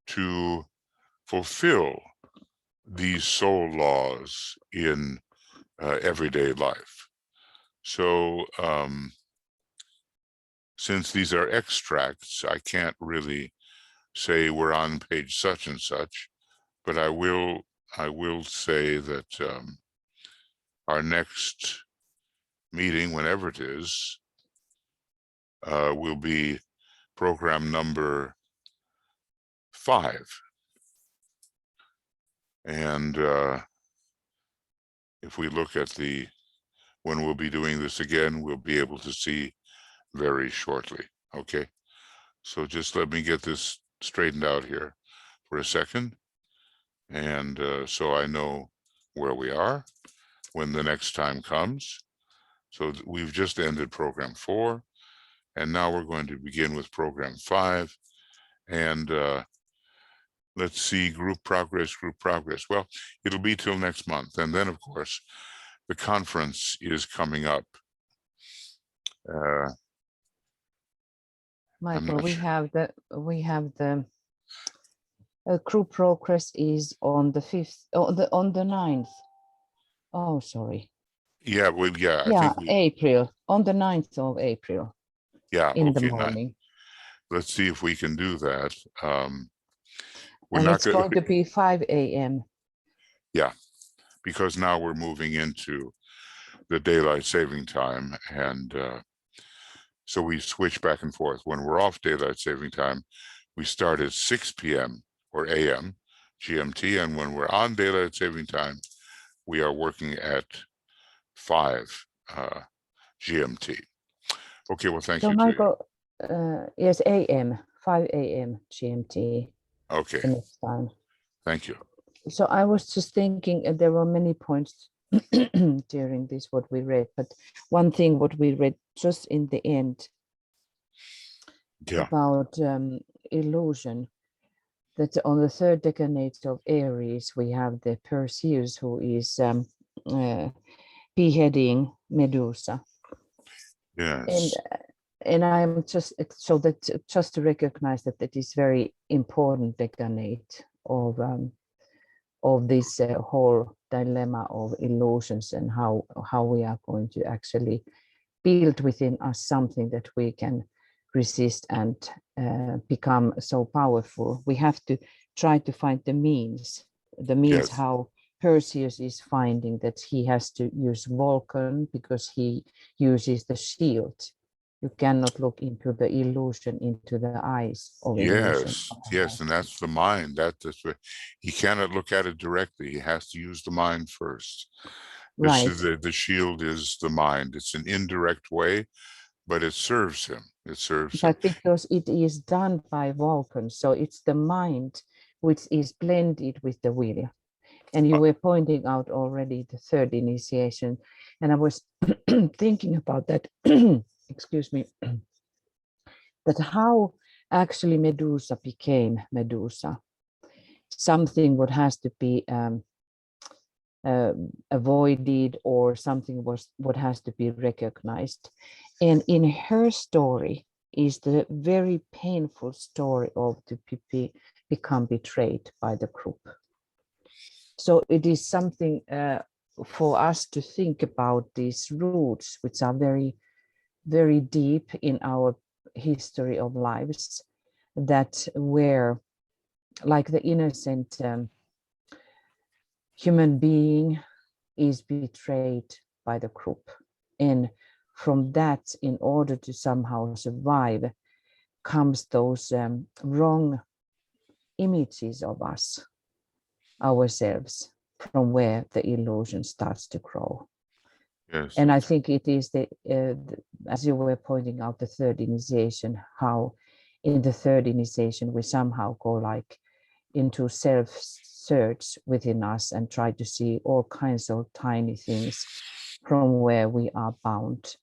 to fulfill these soul laws in everyday life. So since these are extracts, I can't really say we're on page such and such, but I will say that our next meeting, whenever it is, will be program number 5. And if we look at when we'll be doing this again, we'll be able to see very shortly. Okay, so just let me get this straightened out here for a second. And so I know where we are when the next time comes. So we've just ended program 4, and now we're going to begin with program 5. And let's see, group progress. Well, it'll be till next month. And then, of course, the conference is coming up. Michael, we have the group progress is on the 5th, on the 9th. Oh, sorry. Yeah, well, yeah, yeah, I think April, on the 9th of April. Yeah, in okay, the morning. Let's see if we can do that. We're And not it's going to be 5 a.m. Yeah, because now we're moving into the daylight saving time, and so we switch back and forth. When we're off daylight saving time, we start at 6 p.m. or a.m. GMT, and when we're on daylight saving time, we are working at 5 GMT. Okay, well, thank so you. Michael, yes, a.m., 5 a.m. GMT. Okay, the next time. Thank you. So I was just thinking there were many points during this what we read, but one thing what we read just in the end about illusion, that on the 3rd decade of Aries we have the Perseus who is beheading Medusa. Yes. And I'm just so that just to recognize that it is very important decade of this whole dilemma of illusions, and how we are going to actually build within us something that we can resist and become so powerful. We have to try to find the means yes. How Perseus is finding that he has to use Vulcan because he uses the shield. You cannot look into the illusion, into the eyes of illusion. Yes, and that's the mind. That's what he cannot look at it directly. He has to use the mind first. Right. The shield is the mind. It's an indirect way, but it serves him. It serves him. But because it is done by Vulcan, so it's the mind which is blended with the will. And you were pointing out already the 3rd initiation, and I was thinking about that. Excuse me. That how actually Medusa became Medusa, something what has to be avoided, or something what has to be recognized. And in her story is the very painful story of to become betrayed by the group. So it is something for us to think about these roots, which are very, very deep in our history of lives, that where, like the innocent human being is betrayed by the group. And from that, in order to somehow survive, comes those wrong images of us, ourselves, from where the illusion starts to grow. Yes. And I think it is as you were pointing out, the third initiation, how in the third initiation we somehow go like into self-search within us and try to see all kinds of tiny things from where we are bound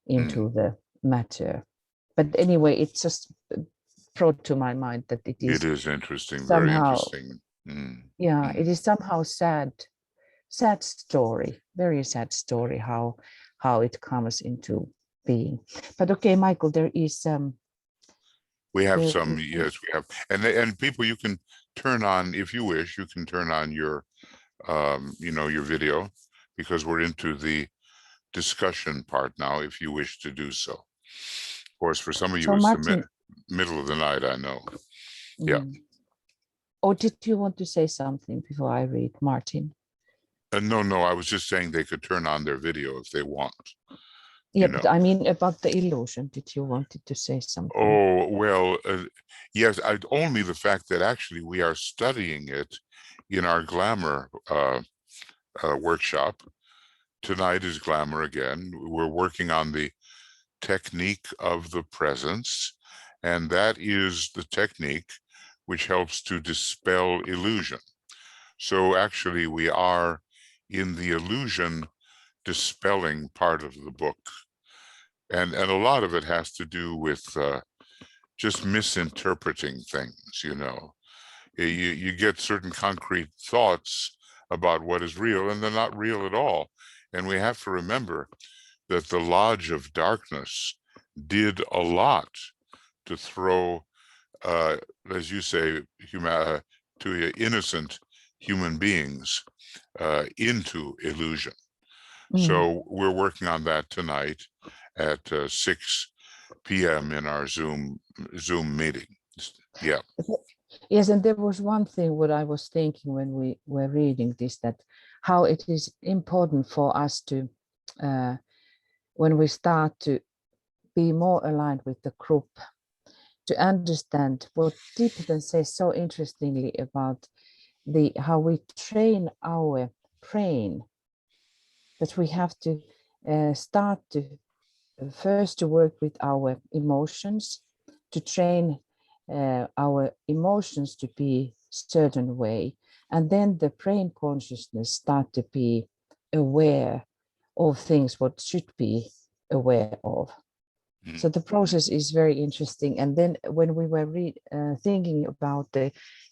into the matter. But anyway, it just brought to my mind that it It is is interesting, very somehow, interesting. yeah, it is somehow sad story, very sad story, how it comes into being. But okay, Michael, there is We have there some, is yes, we have, and people, you can turn on, if you wish, you can turn on your, your video, because we're into the discussion part now, if you wish to do so. Of course, for some of you, so it's the Martin. middle of the night, I know. Yeah. Or did you want to say something before I read, Martin? No, I was just saying they could turn on their video if they want. Yeah, but I mean about the illusion. Did you wanted to say something? Oh, well, yes, only the fact that actually we are studying it in our glamour workshop. Tonight is glamour again. We're working on the technique of the presence, and that is the technique which helps to dispel illusion. So actually we are in the illusion dispelling part of the book. And a lot of it has to do with just misinterpreting things, You get certain concrete thoughts about what is real, and they're not real at all. And we have to remember that the Lodge of Darkness did a lot to throw, as you say, to innocent human beings into illusion. So we're working on that tonight at 6 p.m. in our Zoom meeting. Yeah. Yes, and there was one thing what I was thinking when we were reading this, that how it is important for us to, when we start to be more aligned with the group, to understand what Tipton says so interestingly about how we train our brain, that we have to start to first to work with our emotions, to train our emotions to be certain way, and then the brain consciousness start to be aware of things what should be aware of. So the process is very interesting. And then when we were thinking about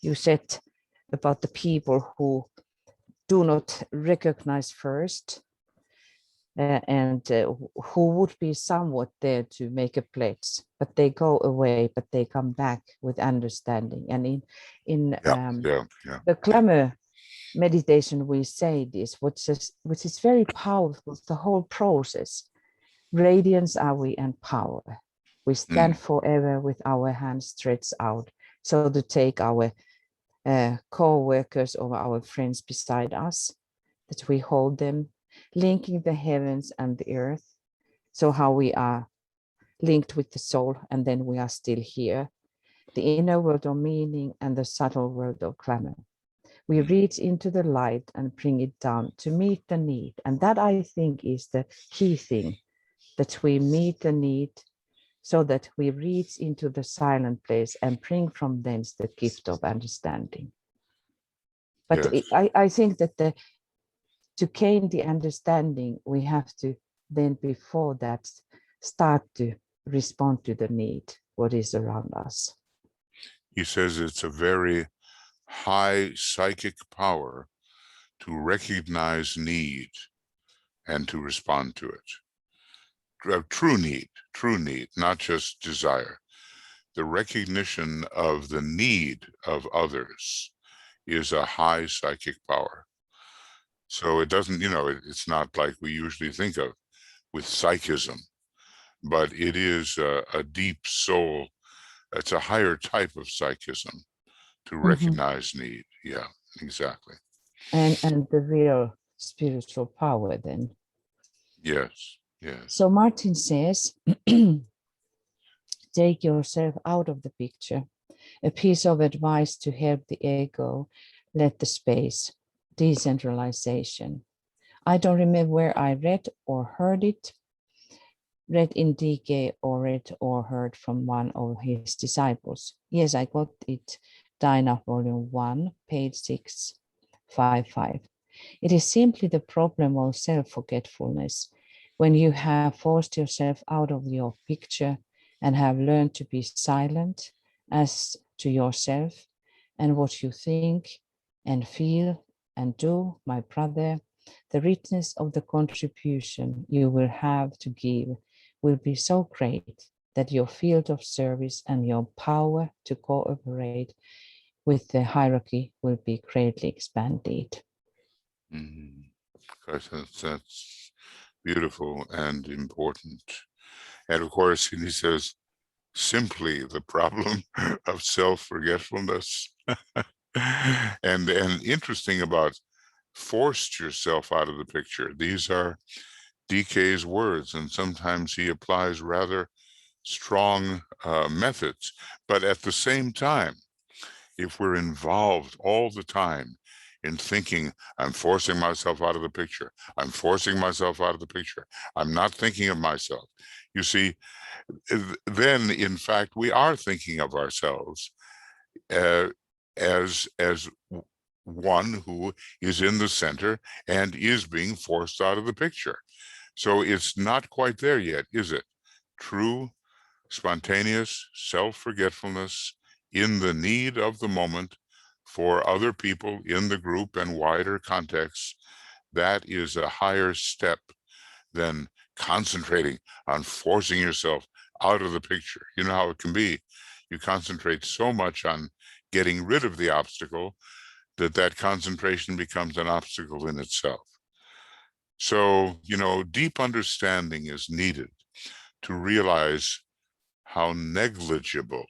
you said about the people who do not recognize first, and who would be somewhat there to make a pledge, but they go away, but they come back with understanding. And in the glamour meditation, we say this, which is very powerful, the whole process. Radiance are we and power. We stand forever with our hands stretched out, so to take our co-workers or our friends beside us, that we hold them, linking the heavens and the earth. So how we are linked with the soul, and then we are still here. The inner world of meaning and the subtle world of glamour. We reach into the light and bring it down to meet the need. And that, I think, is the key thing, that we meet the need so that we reach into the silent place and bring from thence the gift of understanding. But yes. I think that to gain the understanding, we have to then before that start to respond to the need, what is around us. He says it's a very high psychic power to recognize need and to respond to it. True need, not just desire. The recognition of the need of others is a high psychic power. So it doesn't, it's not like we usually think of with psychism, but it is a deep soul. It's a higher type of psychism to recognize need. Yeah, exactly. And the real spiritual power then. Yes, yes. So Martin says, take yourself out of the picture. A piece of advice to help the ego let the space, decentralization. I don't remember where I read or heard it, read in DK or read or heard from one of his disciples. Yes, I got it, Dina Volume 1, page 655. It is simply the problem of self-forgetfulness. When you have forced yourself out of your picture and have learned to be silent as to yourself and what you think and feel and do, my brother, the richness of the contribution you will have to give will be so great that your field of service and your power to cooperate with the hierarchy will be greatly expanded. Mm-hmm. That's beautiful and important. And of course, he says, simply the problem of self-forgetfulness. and interesting about forced yourself out of the picture. These are DK's words, and sometimes he applies rather strong methods. But at the same time, if we're involved all the time in thinking, I'm forcing myself out of the picture, I'm forcing myself out of the picture, I'm not thinking of myself, you see, then in fact we are thinking of ourselves as one who is in the center and is being forced out of the picture. So it's not quite there yet, is it? True, spontaneous self-forgetfulness in the need of the moment for other people in the group and wider contexts, that is a higher step than concentrating on forcing yourself out of the picture. You know how it can be. You concentrate so much on getting rid of the obstacle that concentration becomes an obstacle in itself. So, you know, deep understanding is needed to realize how negligible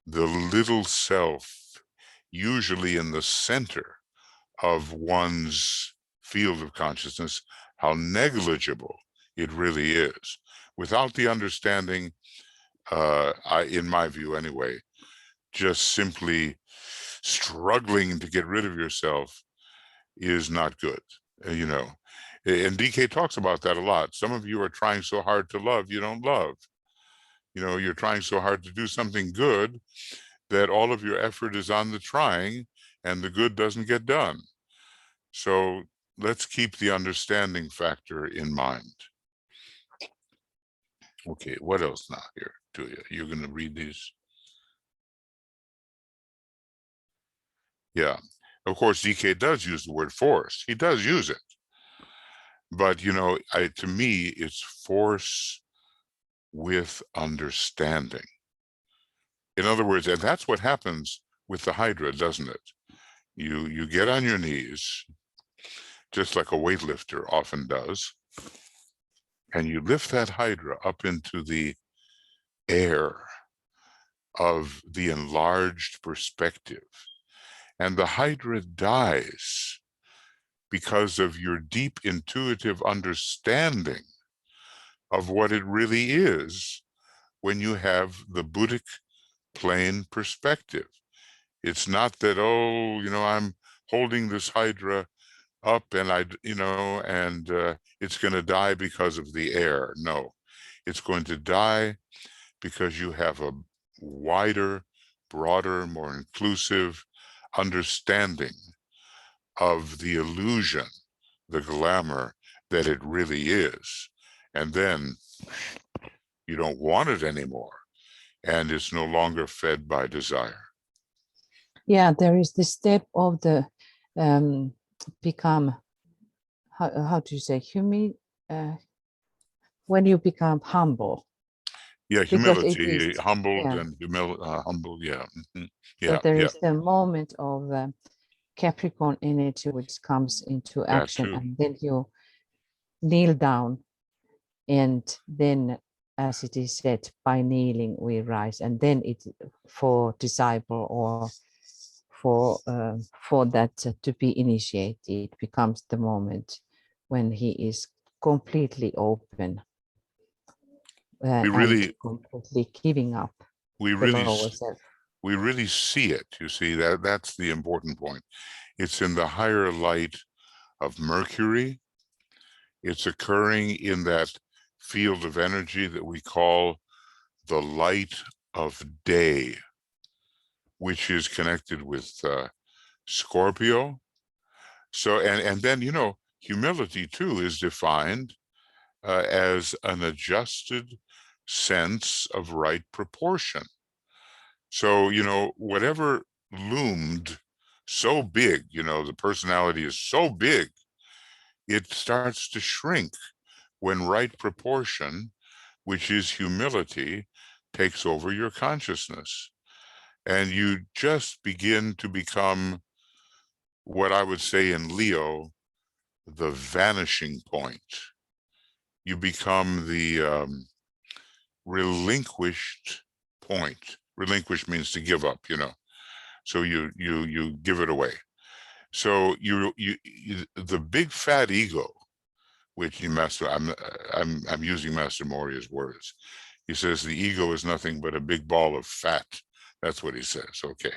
the little self, usually in the center of one's field of consciousness, how negligible it really is. Without the understanding, in my view anyway, just simply struggling to get rid of yourself is not good, you know. And DK talks about that a lot. Some of you are trying so hard to love, you don't love. You know, you're trying so hard to do something good that all of your effort is on the trying and the good doesn't get done. So let's keep the understanding factor in mind. Okay, what else now here, Julia? You're going to read these? Yeah. Of course, DK does use the word force. He does use it. But, you know, to me, it's force with understanding. In other words, and that's what happens with the Hydra, doesn't it? You get on your knees, just like a weightlifter often does, and you lift that Hydra up into the air of the enlarged perspective. And the Hydra dies because of your deep intuitive understanding of what it really is when you have the Buddhic plane perspective. It's not that, oh, you know, I'm holding this Hydra up and it's going to die because of the air. No, it's going to die because you have a wider, broader, more inclusive understanding of the illusion, the glamour that it really is. And then you don't want it anymore, and it's no longer fed by desire. Yeah, there is this step of the become, how do you say, when you become humble. Yeah, humility, humbled yeah. and humble, yeah. So there Yeah, is the moment of Capricorn energy which comes into action, and then you kneel down, and then, as it is said, by kneeling we rise, and then it for disciple or for that to be initiated becomes the moment when he is completely open and completely giving up we the lower self. really see it. You see, that's the important point. It's in the higher light of Mercury. It's occurring in that field of energy that we call the light of day, which is connected with Scorpio. So, and then, you know, humility too is defined as an adjusted sense of right proportion. So, you know, whatever loomed so big, you know, the personality is so big, it starts to shrink when right proportion, which is humility, takes over your consciousness. And you just begin to become what I would say in Leo, the vanishing point. You become the relinquished point. Relinquish means to give up, you know. So you give it away. So you the big fat ego, which I'm using Master Moria's words. He says the ego is nothing but a big ball of fat. That's what he says. Okay.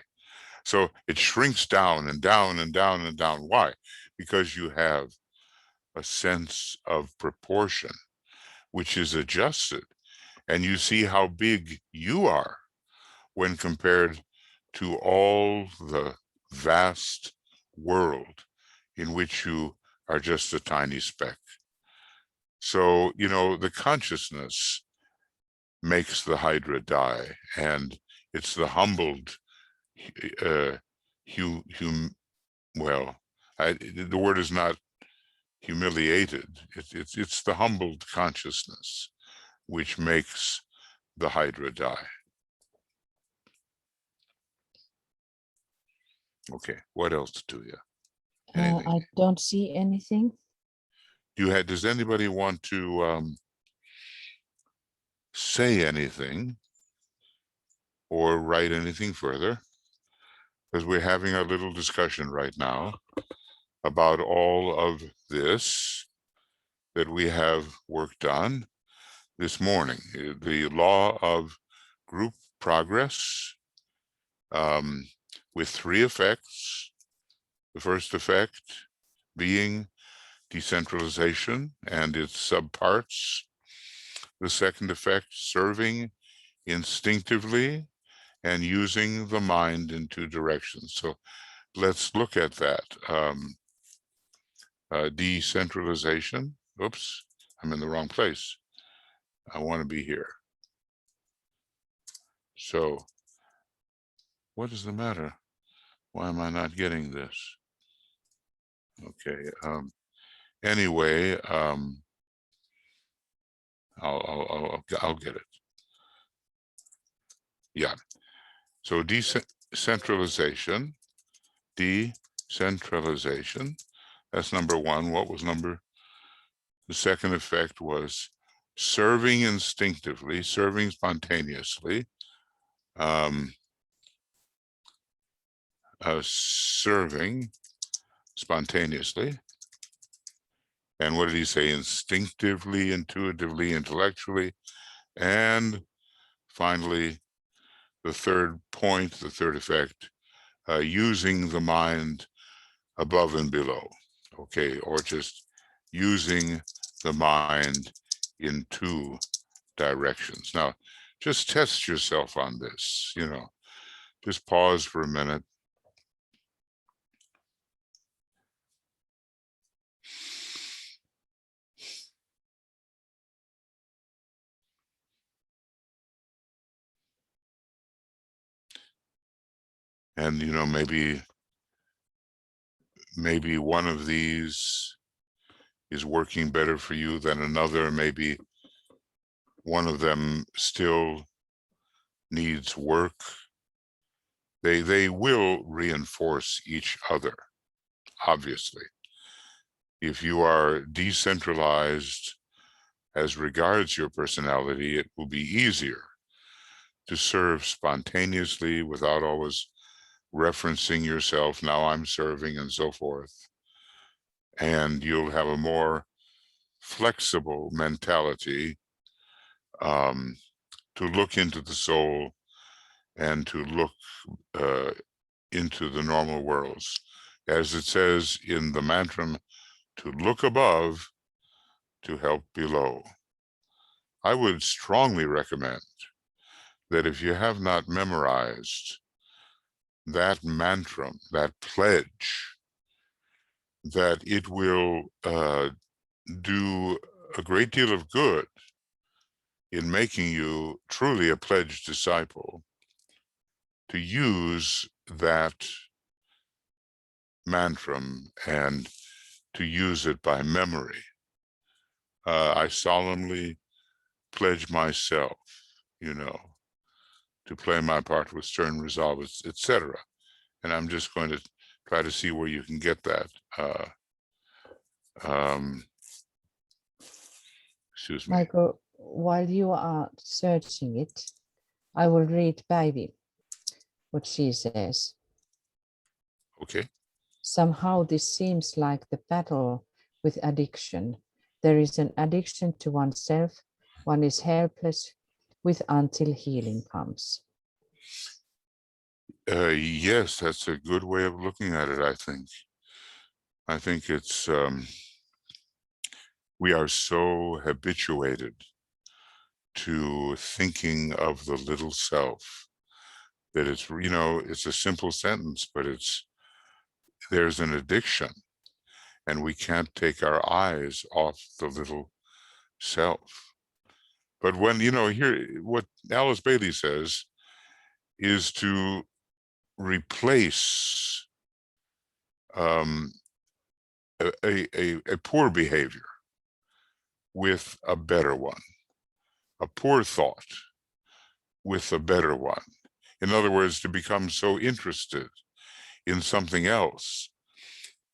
So it shrinks down and down and down and down. Why? Because you have a sense of proportion, which is adjusted. And you see how big you are when compared to all the vast world in which you are just a tiny speck. So, you know, the consciousness makes the Hydra die, and it's the humbled, the word is not humiliated. It's the humbled consciousness which makes the Hydra die. Okay, what else do you? I don't see anything. Does anybody want to say anything or write anything further? Because we're having a little discussion right now about all of this that we have worked on this morning. The law of group progress with 3 effects. The first effect being decentralization and its subparts. The second effect, serving instinctively and using the mind in 2 directions. So let's look at that. Decentralization. Oops, I'm in the wrong place. I want to be here. So what is the matter? Why am I not getting this? Okay. Anyway, I'll get it. Yeah. So decentralization. That's number 1. What was the second effect was serving instinctively, serving spontaneously, serving spontaneously. And what did he say? Instinctively, intuitively, intellectually. And finally, the third point, the third effect, using the mind above and below. Okay, or just using the mind in 2 directions. Now, just test yourself on this, you know, just pause for a minute. And, you know, maybe one of these is working better for you than another. Maybe one of them still needs work. They will reinforce each other, obviously. If you are decentralized as regards your personality, it will be easier to serve spontaneously without always referencing yourself, now I'm serving, and so forth. And you'll have a more flexible mentality to look into the soul and to look into the normal worlds. As it says in the mantra to look above, to help below. I would strongly recommend that if you have not memorized that mantra, that pledge, that it will do a great deal of good in making you truly a pledged disciple, to use that mantra and to use it by memory. I solemnly pledge myself, to play my part with stern resolve, etc. And I'm just going to try to see where you can get that. Excuse me. Michael, while you are searching it, I will read Päivi, what she says. Okay. Somehow this seems like the battle with addiction. There is an addiction to oneself. One is helpless with until healing comes. Yes, that's a good way of looking at it, I think. I think it's, we are so habituated to thinking of the little self that it's, it's a simple sentence, but there's an addiction, and we can't take our eyes off the little self. But when, here, what Alice Bailey says is to replace a poor behavior with a better one, a poor thought with a better one. In other words, to become so interested in something else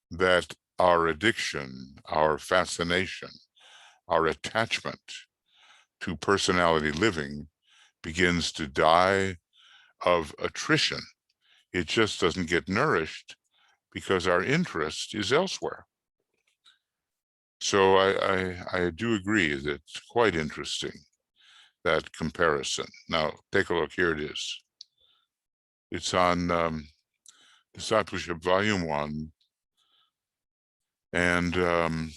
that our addiction, our fascination, our attachment to personality living begins to die of attrition. It just doesn't get nourished because our interest is elsewhere. So I do agree that it's quite interesting, that comparison. Now, take a look. Here it is. It's on Discipleship Volume 1, and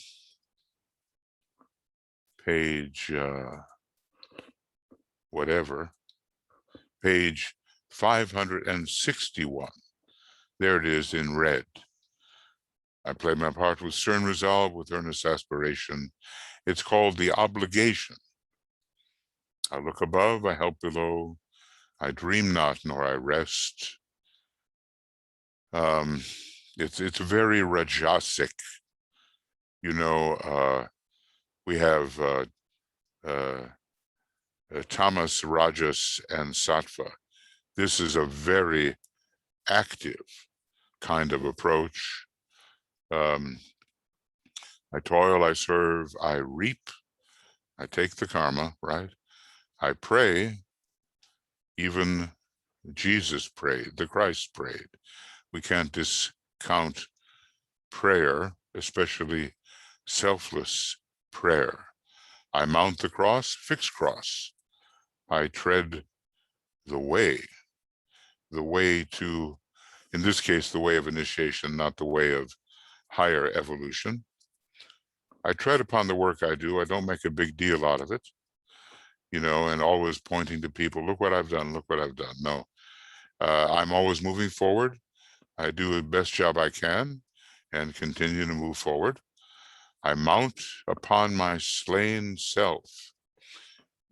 page whatever, page 561. There it is in red. I play my part with stern resolve, with earnest aspiration. It's called the obligation. I look above, I help below. I dream not, nor I rest. It's very Rajasic. We have Tamas, Rajas, and Sattva. This is a very active kind of approach. I toil, I serve, I reap, I take the karma, right? I pray, even Jesus prayed, the Christ prayed. We can't discount prayer, especially selfless prayer. I mount the cross, fixed cross. I tread the way to, in this case, the way of initiation, not the way of higher evolution. I tread upon the work I do. I don't make a big deal out of it, and always pointing to people, look what I've done, look what I've done. No, I'm always moving forward. I do the best job I can and continue to move forward. I mount upon my slain self.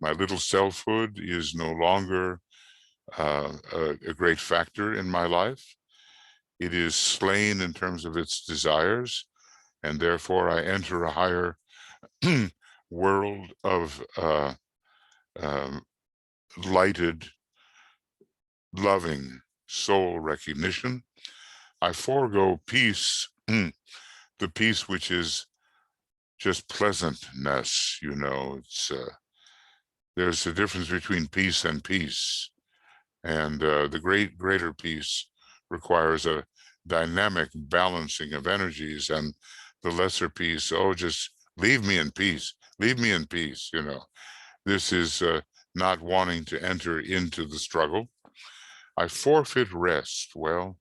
My little selfhood is no longer a great factor in my life. It is slain in terms of its desires, and therefore I enter a higher world of lighted, loving soul recognition. I forego peace, the peace which is just pleasantness. It's there's a difference between peace and peace, and the greater peace requires a dynamic balancing of energies, and the lesser peace, oh, just leave me in peace, leave me in peace. This is not wanting to enter into the struggle. I forfeit rest. Well,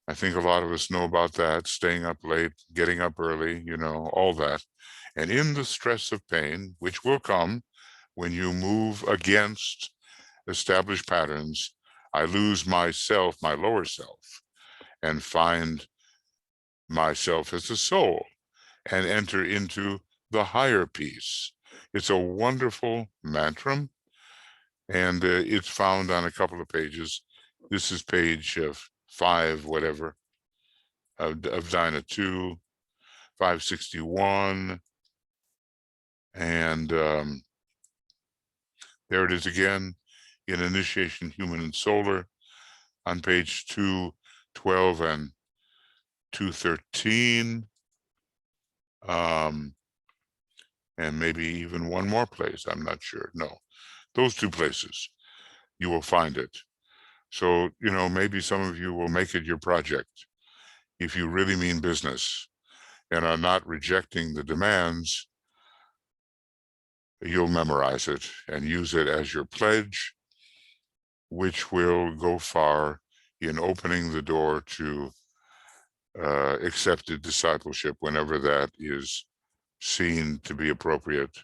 I think a lot of us know about that, staying up late, getting up early, you know, all that. And in the stress of pain, which will come when you move against established patterns, I lose myself, my lower self, and find myself as a soul and enter into the higher peace. It's a wonderful mantra, and it's found on a couple of pages. This is page 5, whatever, of Dyna 2, 561. And there it is again in Initiation Human and Solar on page 212 and 213. And maybe even one more place, I'm not sure. No, those 2 places, you will find it. So, you know, maybe some of you will make it your project if you really mean business and are not rejecting the demands. You'll memorize it and use it as your pledge, which will go far in opening the door to accepted discipleship whenever that is seen to be appropriate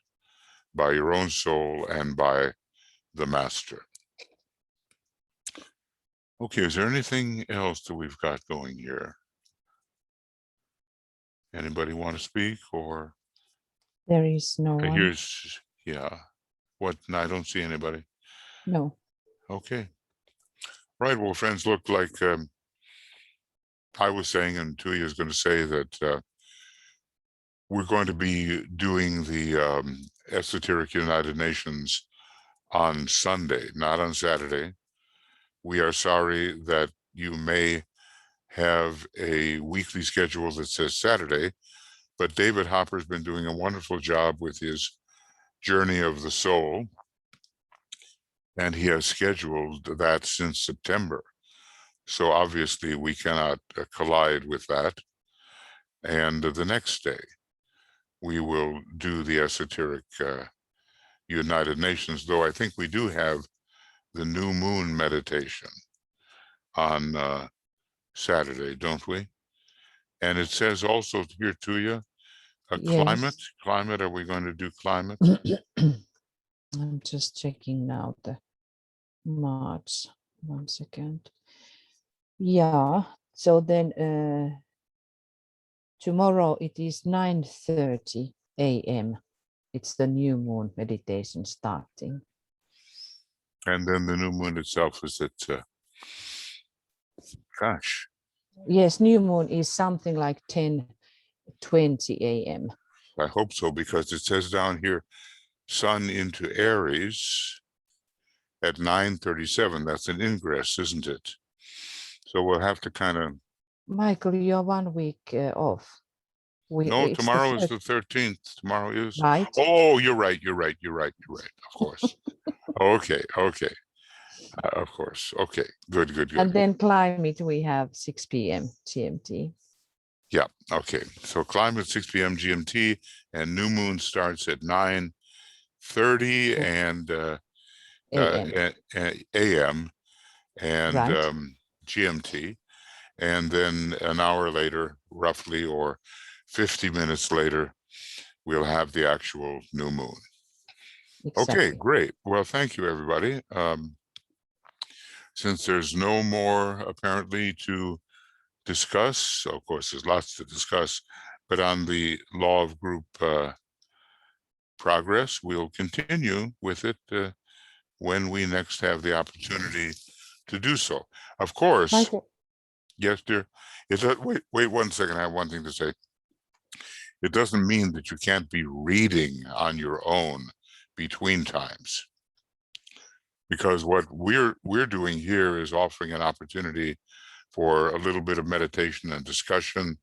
by your own soul and by the master. Okay, is there anything else that we've got going here? Anybody want to speak? Or There is no one. here's, yeah, what? No, I don't see anybody. No. Okay. Right, well, friends, look, like I was saying, and Tuya is going to say that we're going to be doing the Esoteric United Nations on Sunday, not on Saturday. We are sorry that you may have a weekly schedule that says Saturday, but David Hopper's been doing a wonderful job with his Journey of the Soul, and he has scheduled that since September. So obviously we cannot collide with that. And the next day, we will do the Esoteric United Nations, though I think we do have the new moon meditation on Saturday, don't we? And it says also here to you, Yes. climate, are we going to do climate? I'm just checking now the March. 1 second. Yeah, so then tomorrow it is 9:30 a.m. It's the new moon meditation starting. And then the new moon itself is at, gosh. Yes, new moon is something like 10:20 a.m. I hope so, because it says down here, Sun into Aries at 9:37. That's an ingress, isn't it? So we'll have to kind of. Michael, you're 1 week off. No, tomorrow is the 13th. Tomorrow is. Right. Oh, you're right. Of course. Okay. Of course. Okay. Good. And then climate, we have 6 p.m. GMT. Yeah. Okay. So climate 6 p.m. GMT, and new moon starts at 9:30 and AM and Right. GMT, and then an hour later, roughly, or 50 minutes later, we'll have the actual new moon. Exactly. Okay, great. Well, thank you, everybody. Since there's no more apparently to discuss, of course, there's lots to discuss, but on the law of group progress, we'll continue with it when we next have the opportunity to do so. Of course, Michael. Yes, dear. Wait 1 second. I have one thing to say. It doesn't mean that you can't be reading on your own between times, because what we're doing here is offering an opportunity for a little bit of meditation and discussion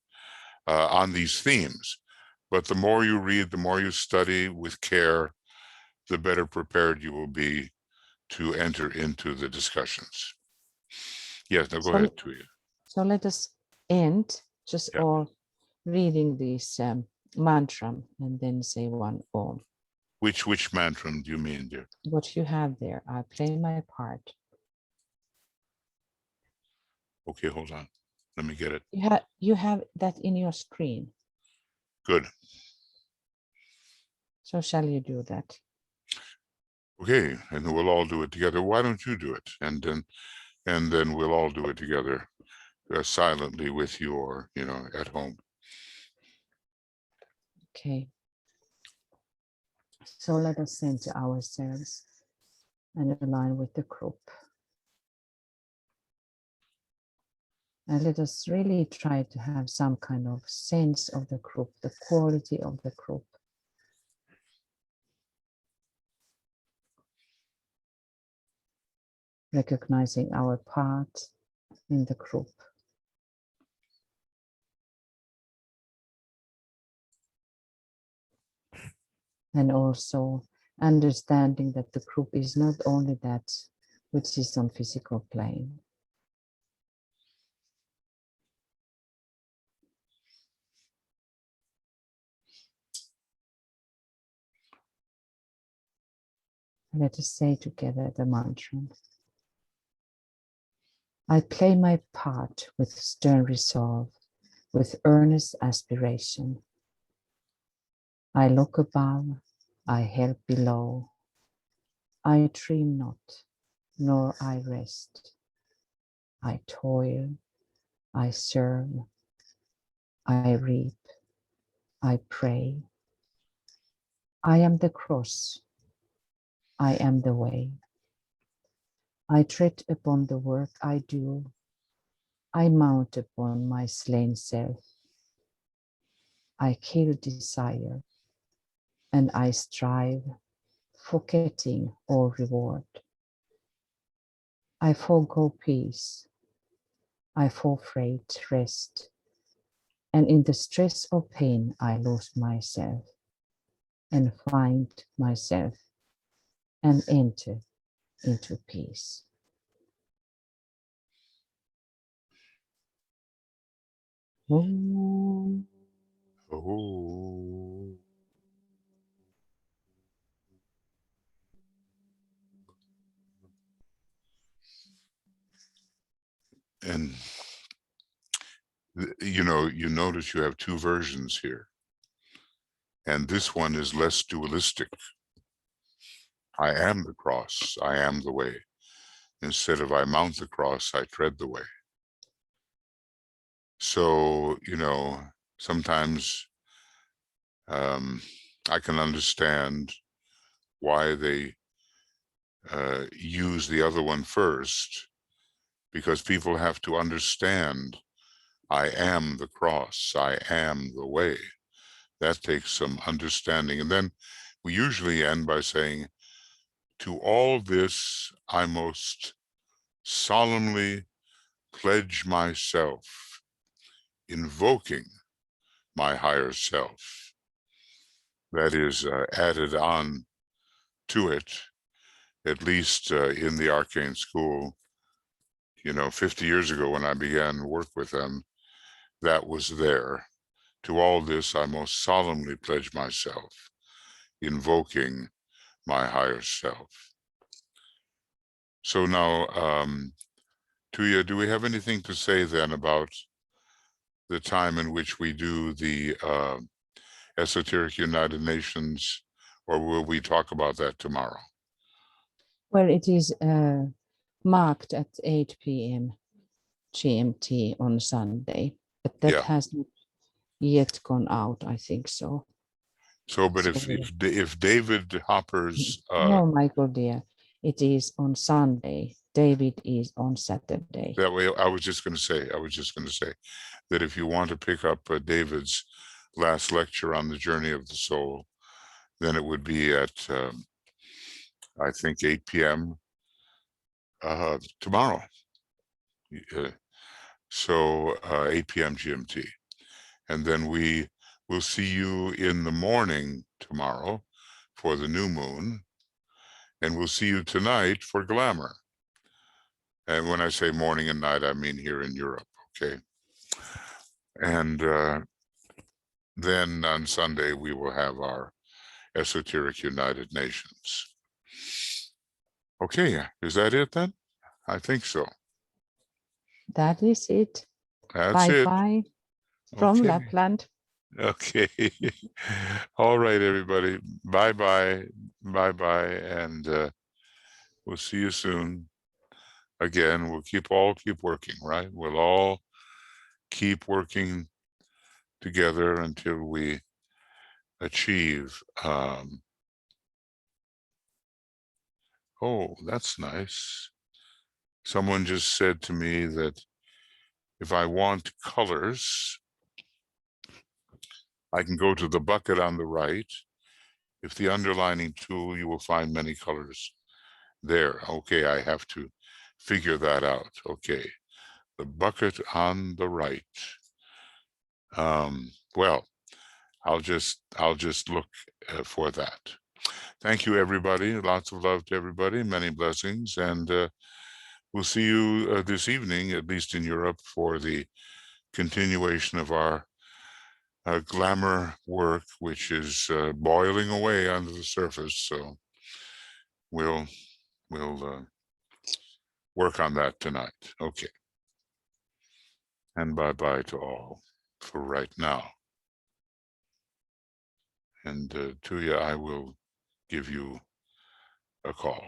on these themes. But the more you read, the more you study with care, the better prepared you will be to enter into the discussions. Yes, now go ahead, Tuya. So let us end just all reading this mantra and then say one Om. Which mantra do you mean, dear? What you have there. I play my part. Okay, hold on. Let me get it. You have that in your screen. Good. So shall you do that? Okay, and then we'll all do it together. Why don't you do it? And then we'll all do it together, silently with you, or at home. Okay. So let us center ourselves and align with the group. And let us really try to have some kind of sense of the group, the quality of the group. Recognizing our part in the group. And also understanding that the group is not only that which is on physical plane. Let us say together the mantra. I play my part with stern resolve, with earnest aspiration. I look above, I help below. I dream not, nor I rest. I toil, I serve, I reap, I pray. I am the cross, I am the way. I tread upon the work I do. I mount upon my slain self. I kill desire, and I strive, forgetting all reward. I forego peace, I forfeit rest, and in the stress of pain I lose myself, and find myself, and enter into peace. Om. Oh. And you notice you have two versions here. And this one is less dualistic. I am the cross, I am the way. Instead of I mount the cross, I tread the way. So, sometimes I can understand why they use the other one first, because people have to understand I am the cross, I am the way. That takes some understanding. And then we usually end by saying, to all this I most solemnly pledge myself, invoking my higher self. That is added on to it, at least in the arcane school, 50 years ago when I began work with them, that was there. To all this I most solemnly pledge myself, invoking my higher self. So now, Tuya, do we have anything to say then about the time in which we do the Esoteric United Nations, or will we talk about that tomorrow? Well, it is marked at 8 p.m. GMT on Sunday, but that has not yet gone out, I think so. So, but if David Hopper's no, Michael dear, it is on Sunday. David is on Saturday. That way, I was just going to say that if you want to pick up David's last lecture on the journey of the soul, then it would be at I think 8 p.m. Tomorrow. So 8 p.m. GMT. And then we will see you in the morning tomorrow for the new moon. And we'll see you tonight for glamour. And when I say morning and night, I mean here in Europe, okay? And then on Sunday, we will have our Esoteric United Nations. Okay, is that it then? I think so. That is it. That's it. Bye-bye from Okay. Lapland. Okay. All right, everybody. Bye-bye. Bye-bye. And we'll see you soon. Again, we'll keep working, right? We'll all keep working together until we achieve. Oh, that's nice. Someone just said to me that if I want colors, I can go to the bucket on the right. If the underlining tool, you will find many colors there. Okay, I have to figure that out. Okay, the bucket on the right. Well, I'll just look for that. Thank you, everybody. Lots of love to everybody. Many blessings, and we'll see you this evening, at least in Europe, for the continuation of our glamour work, which is boiling away under the surface. So we'll work on that tonight. Okay. And bye-bye to all for right now. And Tuya, I will give you a call.